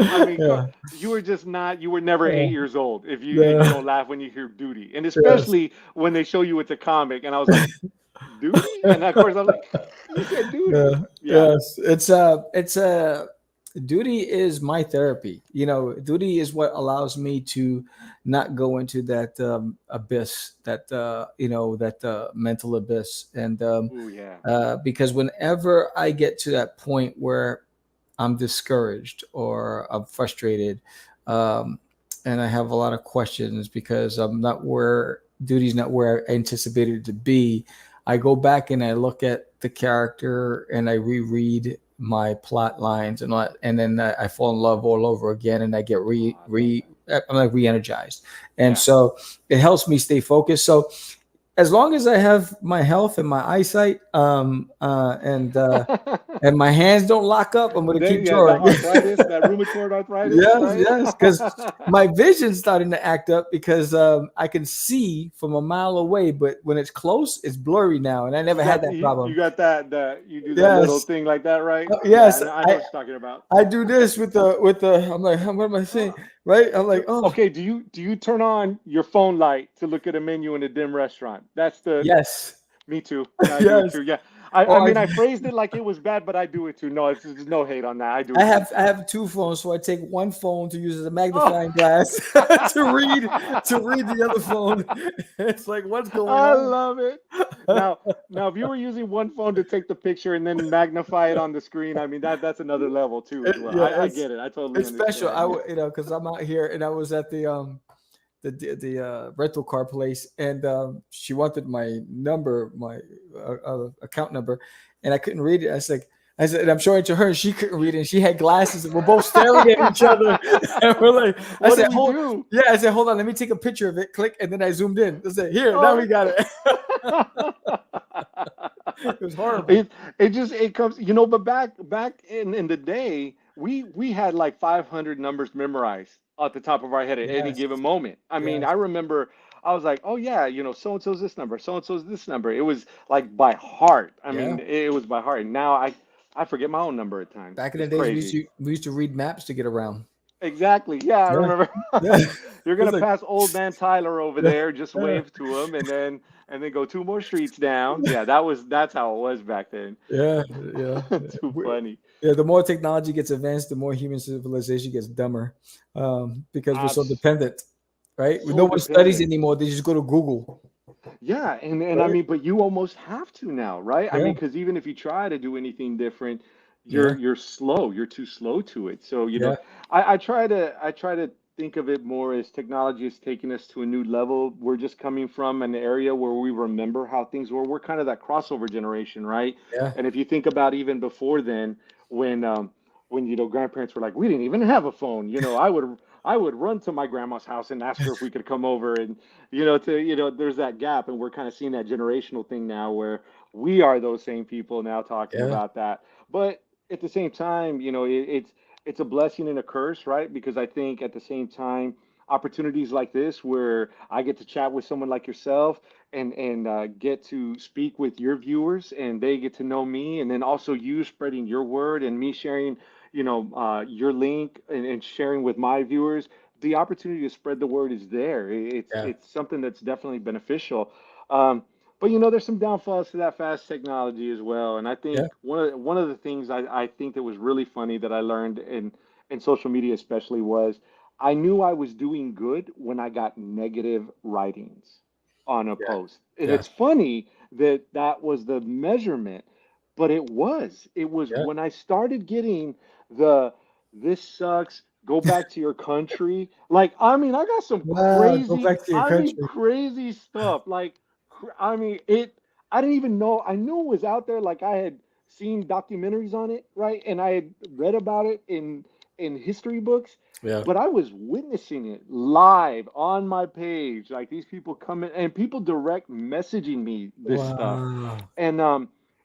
Speaker 5: I mean,
Speaker 1: yeah,
Speaker 5: you were just not. You were never
Speaker 1: yeah,
Speaker 5: 8 years old if you
Speaker 1: yeah,
Speaker 5: don't laugh when you hear duty, and
Speaker 1: yes,
Speaker 5: especially when they show you it's a comic. And I was like, duty, and of course I'm like, you said duty.
Speaker 1: yeah,
Speaker 5: Yeah.
Speaker 1: yes. It's duty is my therapy. Duty is what allows me to not go into that abyss, that mental abyss, and
Speaker 5: Oh yeah.
Speaker 1: because whenever I get to that point where I'm discouraged or I'm frustrated, um, and I have a lot of questions because I'm not where duty's not where I anticipated to be. I go back and I look at the character and I reread my plot lines and and then I fall in love all over again and I get
Speaker 5: Oh, I love that.
Speaker 1: I'm like re-energized, and
Speaker 5: Yeah.
Speaker 1: so it helps me stay focused. So as long as I have my health and my eyesight, and my hands don't lock up, I'm going to keep
Speaker 5: Yeah, that
Speaker 1: drawing.
Speaker 5: arthritis, that rheumatoid arthritis,
Speaker 1: Yes,
Speaker 5: right?
Speaker 1: yes, because my vision's starting to act up because I can see from a mile away, but when it's close, it's blurry now, and I never had that
Speaker 5: You
Speaker 1: problem.
Speaker 5: got that you do that little
Speaker 1: Yes,
Speaker 5: thing like that, right? Yeah,
Speaker 1: yes,
Speaker 5: I know what you're talking about.
Speaker 1: I do this with the. I'm like, what am I saying? Right? I'm like, oh,
Speaker 5: Okay, do you turn on your phone light to look at a menu in a dim restaurant? That's the
Speaker 1: yes,
Speaker 5: Me too. I do it
Speaker 1: yes.
Speaker 5: too. Yeah. I
Speaker 1: Or
Speaker 5: mean I phrased it like it was bad, but I do it too. No, it's there's no hate on that. I do
Speaker 1: I
Speaker 5: it too.
Speaker 1: have I have two phones, so I take one phone to use as a
Speaker 5: Oh.
Speaker 1: magnifying glass to read the other phone. It's like, what's going
Speaker 5: I
Speaker 1: on?
Speaker 5: love it. Now if you were using one phone to take the picture and then magnify it on the screen, I mean that's another level too as well.
Speaker 1: Yeah,
Speaker 5: I get it. I totally
Speaker 1: it's special.
Speaker 5: understand.
Speaker 1: Because I'm out here and I was at the rental car place, and she wanted my number, my account number, and I couldn't read it. I said, and I'm showing it to her, and she couldn't read it. And she had glasses, and we're both staring at each other. And we're like,
Speaker 5: What do we do?
Speaker 1: I said, hold on, let me take a picture of it. Click, and then I zoomed in. I said, here, now we
Speaker 5: Oh.
Speaker 1: got it. It was horrible.
Speaker 5: It comes, but back in the day, we had like 500 numbers memorized at the top of our head at any
Speaker 1: Yes,
Speaker 5: given moment. I mean,
Speaker 1: yes,
Speaker 5: I remember I was like, oh yeah, so and so's this number, so and so's this number. It was like by heart. I
Speaker 1: yeah.
Speaker 5: mean, it was by heart. And now I forget my own number at times.
Speaker 1: Back in the
Speaker 5: It's
Speaker 1: days,
Speaker 5: crazy.
Speaker 1: we used to read maps to get around.
Speaker 5: Exactly. Yeah, I
Speaker 1: Yeah,
Speaker 5: remember.
Speaker 1: yeah.
Speaker 5: You're
Speaker 1: It's
Speaker 5: gonna
Speaker 1: like,
Speaker 5: pass old man Tyler over
Speaker 1: yeah,
Speaker 5: there, just
Speaker 1: yeah,
Speaker 5: wave to him, and then go two more streets down. Yeah, that's how it was back then.
Speaker 1: yeah, yeah.
Speaker 5: Too funny.
Speaker 1: Yeah, the more technology gets advanced, the more human civilization gets dumber, because we're so
Speaker 5: Abs
Speaker 1: dependent, right? No
Speaker 5: so
Speaker 1: one studies
Speaker 5: dependent.
Speaker 1: anymore. They just go to Google,
Speaker 5: Yeah, and I
Speaker 1: right?
Speaker 5: mean, but you almost have to now, right? I
Speaker 1: Yeah,
Speaker 5: mean, because even if you try to do anything different,
Speaker 1: yeah,
Speaker 5: you're slow. You're too slow to it. So,
Speaker 1: yeah,
Speaker 5: I try to think of it more as technology is taking us to a new level. We're just coming from an area where we remember how things were. We're kind of that crossover generation, right?
Speaker 1: yeah,
Speaker 5: And if you think about even before then, when when grandparents were like, we didn't even have a phone. I would run to my grandma's house and ask her if we could come over, and there's that gap, and we're kind of seeing that generational thing now where we are those same people now talking
Speaker 1: yeah,
Speaker 5: about that. But at the same time, it's a blessing and a curse, right? Because I think at the same time, opportunities like this where I get to chat with someone like yourself and get to speak with your viewers and they get to know me, and then also you spreading your word and me sharing, your link and sharing with my viewers. The opportunity to spread the word is there.
Speaker 1: yeah,
Speaker 5: It's something that's definitely beneficial. But there's some downfalls to that fast technology as well. And I
Speaker 1: yeah,
Speaker 5: think one of the things I think that was really funny that I learned in social media especially was I knew I was doing good when I got negative writings on a
Speaker 1: yeah,
Speaker 5: post. And
Speaker 1: yeah,
Speaker 5: it's funny that that was the measurement, but it was
Speaker 1: yeah.
Speaker 5: when I started getting the this sucks, go back to your country. Like, I mean, I got some
Speaker 1: Wow, go
Speaker 5: crazy,
Speaker 1: back to your
Speaker 5: I mean,
Speaker 1: country.
Speaker 5: crazy stuff. Like, I mean, I didn't even know. I knew it was out there. Like, I had seen documentaries on it, right? And I had read about it in history books,
Speaker 1: Yeah,
Speaker 5: but I was witnessing it live on my page. Like, these people coming and people direct messaging me this stuff.
Speaker 1: wow,
Speaker 5: And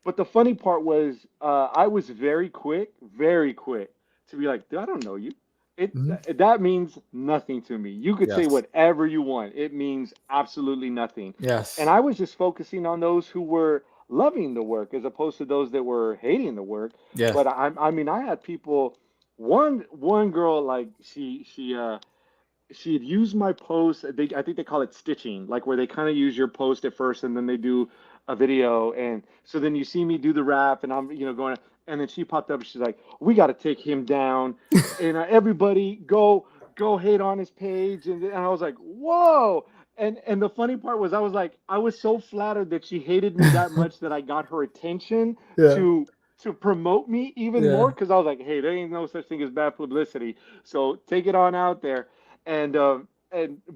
Speaker 5: But the funny part was, I was very quick to be like, "Dude, I don't know you.
Speaker 1: Mhm.
Speaker 5: That means nothing to me. You could say
Speaker 1: Yes.
Speaker 5: whatever you want. It means absolutely nothing." And
Speaker 1: Yes.
Speaker 5: I was just focusing on those who were loving the work as opposed to those that were hating the work.
Speaker 1: Yes.
Speaker 5: But I mean, I had people. One girl, like she had used my post. I think they call it stitching, like where they kind of use your post at first and then they do a video. And so then you see me do the rap and I'm, going, and then she popped up and she's like, "We got to take him down. And everybody go hate on his page." And I was like, "Whoa." And the funny part was I was so flattered that she hated me that much that I got her attention
Speaker 1: Yeah.
Speaker 5: to to promote me even more
Speaker 1: Yeah.
Speaker 5: because I was like, "Hey, there ain't no such thing as bad publicity. So take it on out there." And but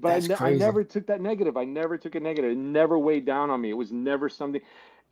Speaker 1: That's
Speaker 5: I
Speaker 1: crazy.
Speaker 5: never took that negative. I never took a negative. It never weighed down on me. It was never something.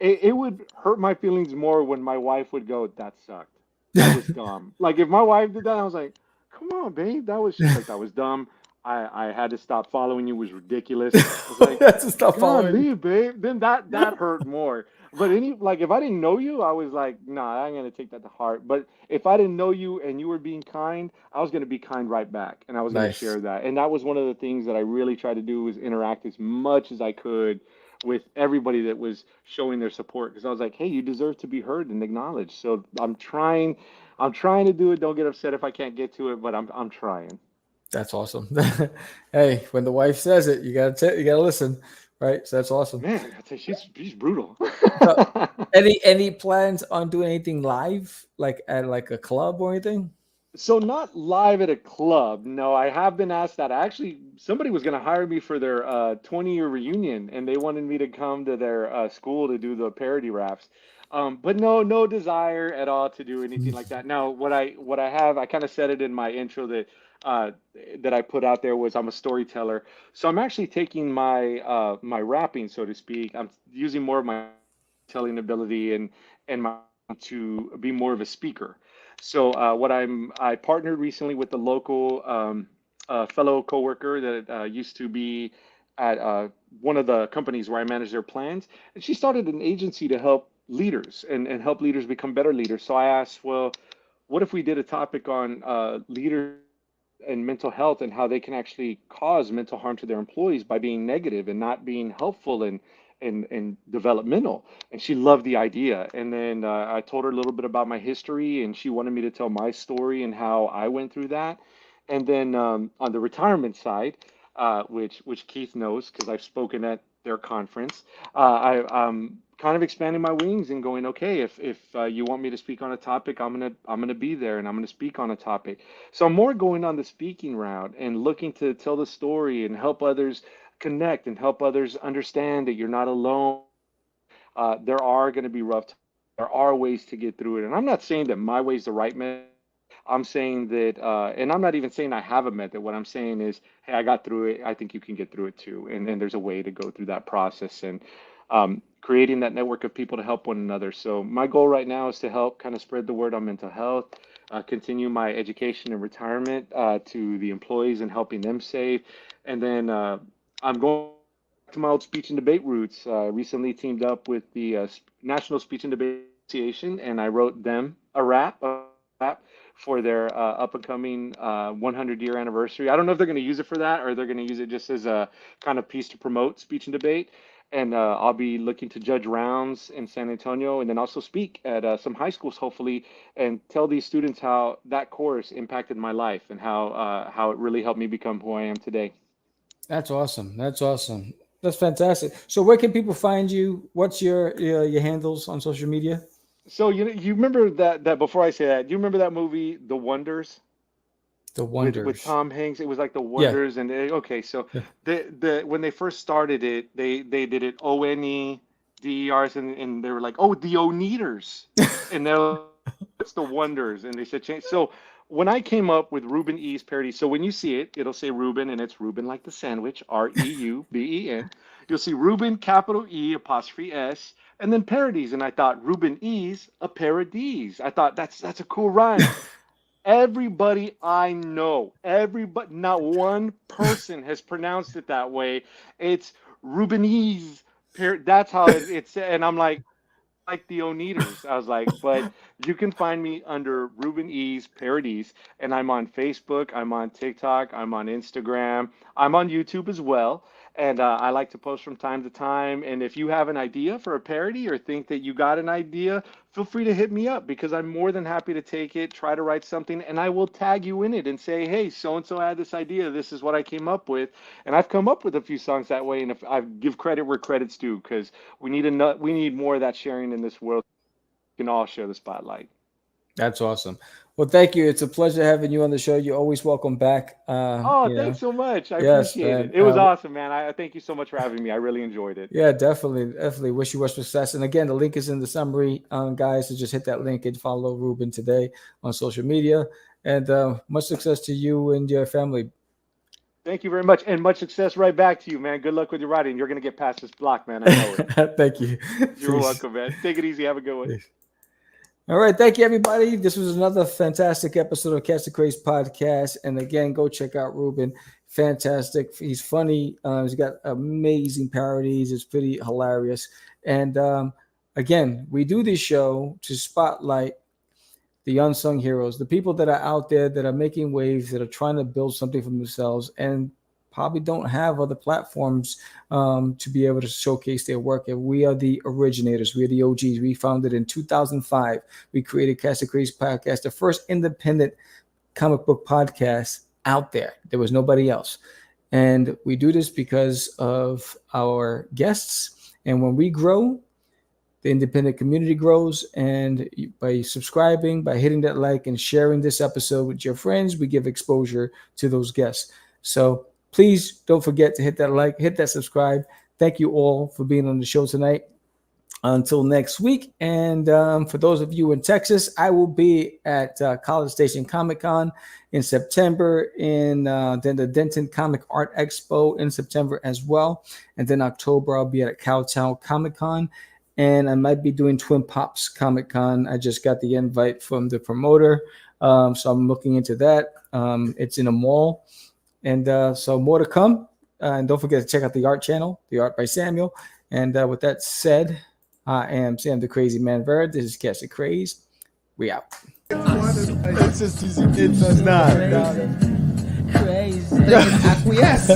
Speaker 5: It would hurt my feelings more when my wife would go, "That sucked. That was dumb." Like if my wife did that, I was like, "Come on, babe. That was." She's like, "That was dumb. I had to stop following you. It was ridiculous." I was like,
Speaker 1: That's just stop
Speaker 5: "God,
Speaker 1: following
Speaker 5: leave, babe." Then that hurt more. But like if I didn't know you, I was like, "Nah, I'm gonna take that to heart." But if I didn't know you and you were being kind, I was gonna be kind right back, and I was gonna
Speaker 1: Nice.
Speaker 5: share that. And that was one of the things that I really tried to do was interact as much as I could with everybody that was showing their support because I was like, "Hey, you deserve to be heard and acknowledged." So I'm trying to do it. Don't get upset if I can't get to it, but I'm trying.
Speaker 1: That's awesome. Hey, when the wife says it, you gotta listen, right? So that's awesome.
Speaker 5: Man, I tell you, she's brutal.
Speaker 1: So, any plans on doing anything live, like at like a club or anything?
Speaker 5: So not live at a club. No, I have been asked that. Actually, somebody was going to hire me for their 20-year reunion, and they wanted me to come to their school to do the parody raps. But no, no desire at all to do anything like that. Now, what I have, I kind of said it in my intro uh, that I put out there was I'm a storyteller. So I'm actually taking my rapping, so to speak. I'm using more of my telling ability and my to be more of a speaker. So I partnered recently with the local fellow coworker that used to be at one of the companies where I manage their plans, and she started an agency to help leaders and help leaders become better leaders. So I asked, well, what if we did a topic on leaders and mental health and how they can actually cause mental harm to their employees by being negative and not being helpful and developmental. And she loved the idea. And then I told her a little bit about my history, and she wanted me to tell my story and how I went through that. And then on the retirement side, which Keith knows because I've spoken at their conference, I'm kind of expanding my wings and going, okay, if you want me to speak on a topic, I'm gonna be there and I'm gonna speak on a topic. So I'm more going on the speaking route and looking to tell the story and help others connect and help others understand that you're not alone. There are going to be rough times. There are ways to get through it. And I'm not saying that my way is the right method. I'm saying that, and I'm not even saying I have a method. What I'm saying is, hey, I got through it. I think you can get through it too. And there's a way to go through that process and creating that network of people to help one another. So my goal right now is to help kind of spread the word on mental health, continue my education and retirement to the employees and helping them save. And then I'm going to my old speech and debate roots. Recently teamed up with the National Speech and Debate Association, and I wrote them a rap for their up and coming 100-year anniversary. I don't know if they're going to use it for that or they're going to use it just as a kind of piece to promote speech and debate. And I'll be looking to judge rounds in San Antonio and then also speak at some high schools, hopefully, and tell these students how that course impacted my life and how it really helped me become who I am today.
Speaker 1: That's awesome. That's awesome. That's fantastic. So where can people find you? What's your handles on social media?
Speaker 5: So you remember that before I say that, do you remember that movie The Wonders
Speaker 1: The
Speaker 5: with
Speaker 1: Wonders.
Speaker 5: Tom Hanks? It was like The
Speaker 1: Yeah.
Speaker 5: Wonders and okay, so
Speaker 1: Yeah.
Speaker 5: the when they first started it, they did it ONEDERs and they were like, "Oh, the Oneaters." And they're it's The Wonders and they said change. So when I came up with Ruben E's parody, so when you see it, it'll say Ruben and it's Ruben like the sandwich, REUBEN. You'll see Ruben capital E apostrophe S and then parodies and I thought Ruben E's a parodies. I thought that's a cool rhyme. Everybody I know, everybody, not one person has pronounced it that way. It's Rubenese. That's how it's. And I'm like, like the Oneaters. I was like, but you can find me under Ruben E's Parodies, and I'm on Facebook, I'm on TikTok, I'm on Instagram, I'm on YouTube as well. And I like to post from time to time. And if you have an idea for a parody or think that you got an idea, feel free to hit me up because I'm more than happy to take it, try to write something, and I will tag you in it and say, hey, so and so had this idea. This is what I came up with. And I've come up with a few songs that way. And if I give credit where credit's due, because we need more of that sharing in this world. We can all share the spotlight.
Speaker 1: That's awesome. Well, thank you. It's a pleasure having you on the show. You're always welcome back.
Speaker 5: Thanks so much. I
Speaker 1: Yes,
Speaker 5: appreciate
Speaker 1: man.
Speaker 5: it. It was awesome, man. I thank you so much for having me. I really enjoyed it.
Speaker 1: Yeah, definitely. Wish you much success. And again, the link is in the summary, guys. So just hit that link and follow Ruben today on social media. And much success to you and your family.
Speaker 5: Thank you very much, and much success right back to you, man. Good luck with your writing. You're gonna get past this block, man. I know it.
Speaker 1: Thank you.
Speaker 5: You're welcome, man. Take it easy. Have a good one.
Speaker 1: Peace. All right. Thank you, everybody. This was another fantastic episode of Catch the Craze podcast. And again, go check out Ruben. Fantastic. He's funny. He's got amazing parodies. It's pretty hilarious. And again, we do this show to spotlight the unsung heroes, the people that are out there that are making waves, that are trying to build something for themselves and probably don't have other platforms to be able to showcase their work. And we are the originators. We are the OGs. We founded in 2005. We created Catch the Craze podcast, the first independent comic book podcast out there. There was nobody else. And we do this because of our guests. And when we grow, the independent community grows. And by subscribing, by hitting that like and sharing this episode with your friends, we give exposure to those guests. So please don't forget to hit that like, hit that subscribe. Thank you all for being on the show tonight. Until next week. And for those of you in Texas, I will be at College Station Comic Con in September, in then the Denton Comic Art Expo in September as well. And then October, I'll be at Cowtown Comic Con. And I might be doing Twin Pops Comic Con. I just got the invite from the promoter. So I'm looking into that. It's in a mall. And so more to come. And don't forget to check out the art channel, The Art by Samuel. And with that said, I am Sam the Crazy Man Bird. This is Catch the Craze. We out.
Speaker 6: It's just easy. It's not.
Speaker 7: Crazy. Acquiesce.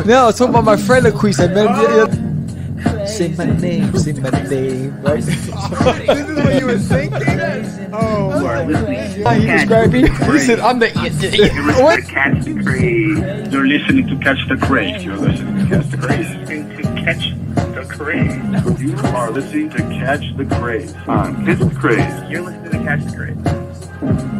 Speaker 6: No, it's about my friend Acquiesce.
Speaker 7: Say my name, right?
Speaker 6: This is what you were thinking? Oh, my.
Speaker 1: He described me. He said, I'm the
Speaker 6: What?
Speaker 8: Catch the Craze. You're listening to Catch the Craze. You're listening to Catch the Craze. Catch the Craze. You are listening to Catch the Craze. This is Craze. You're listening to Catch the Craze.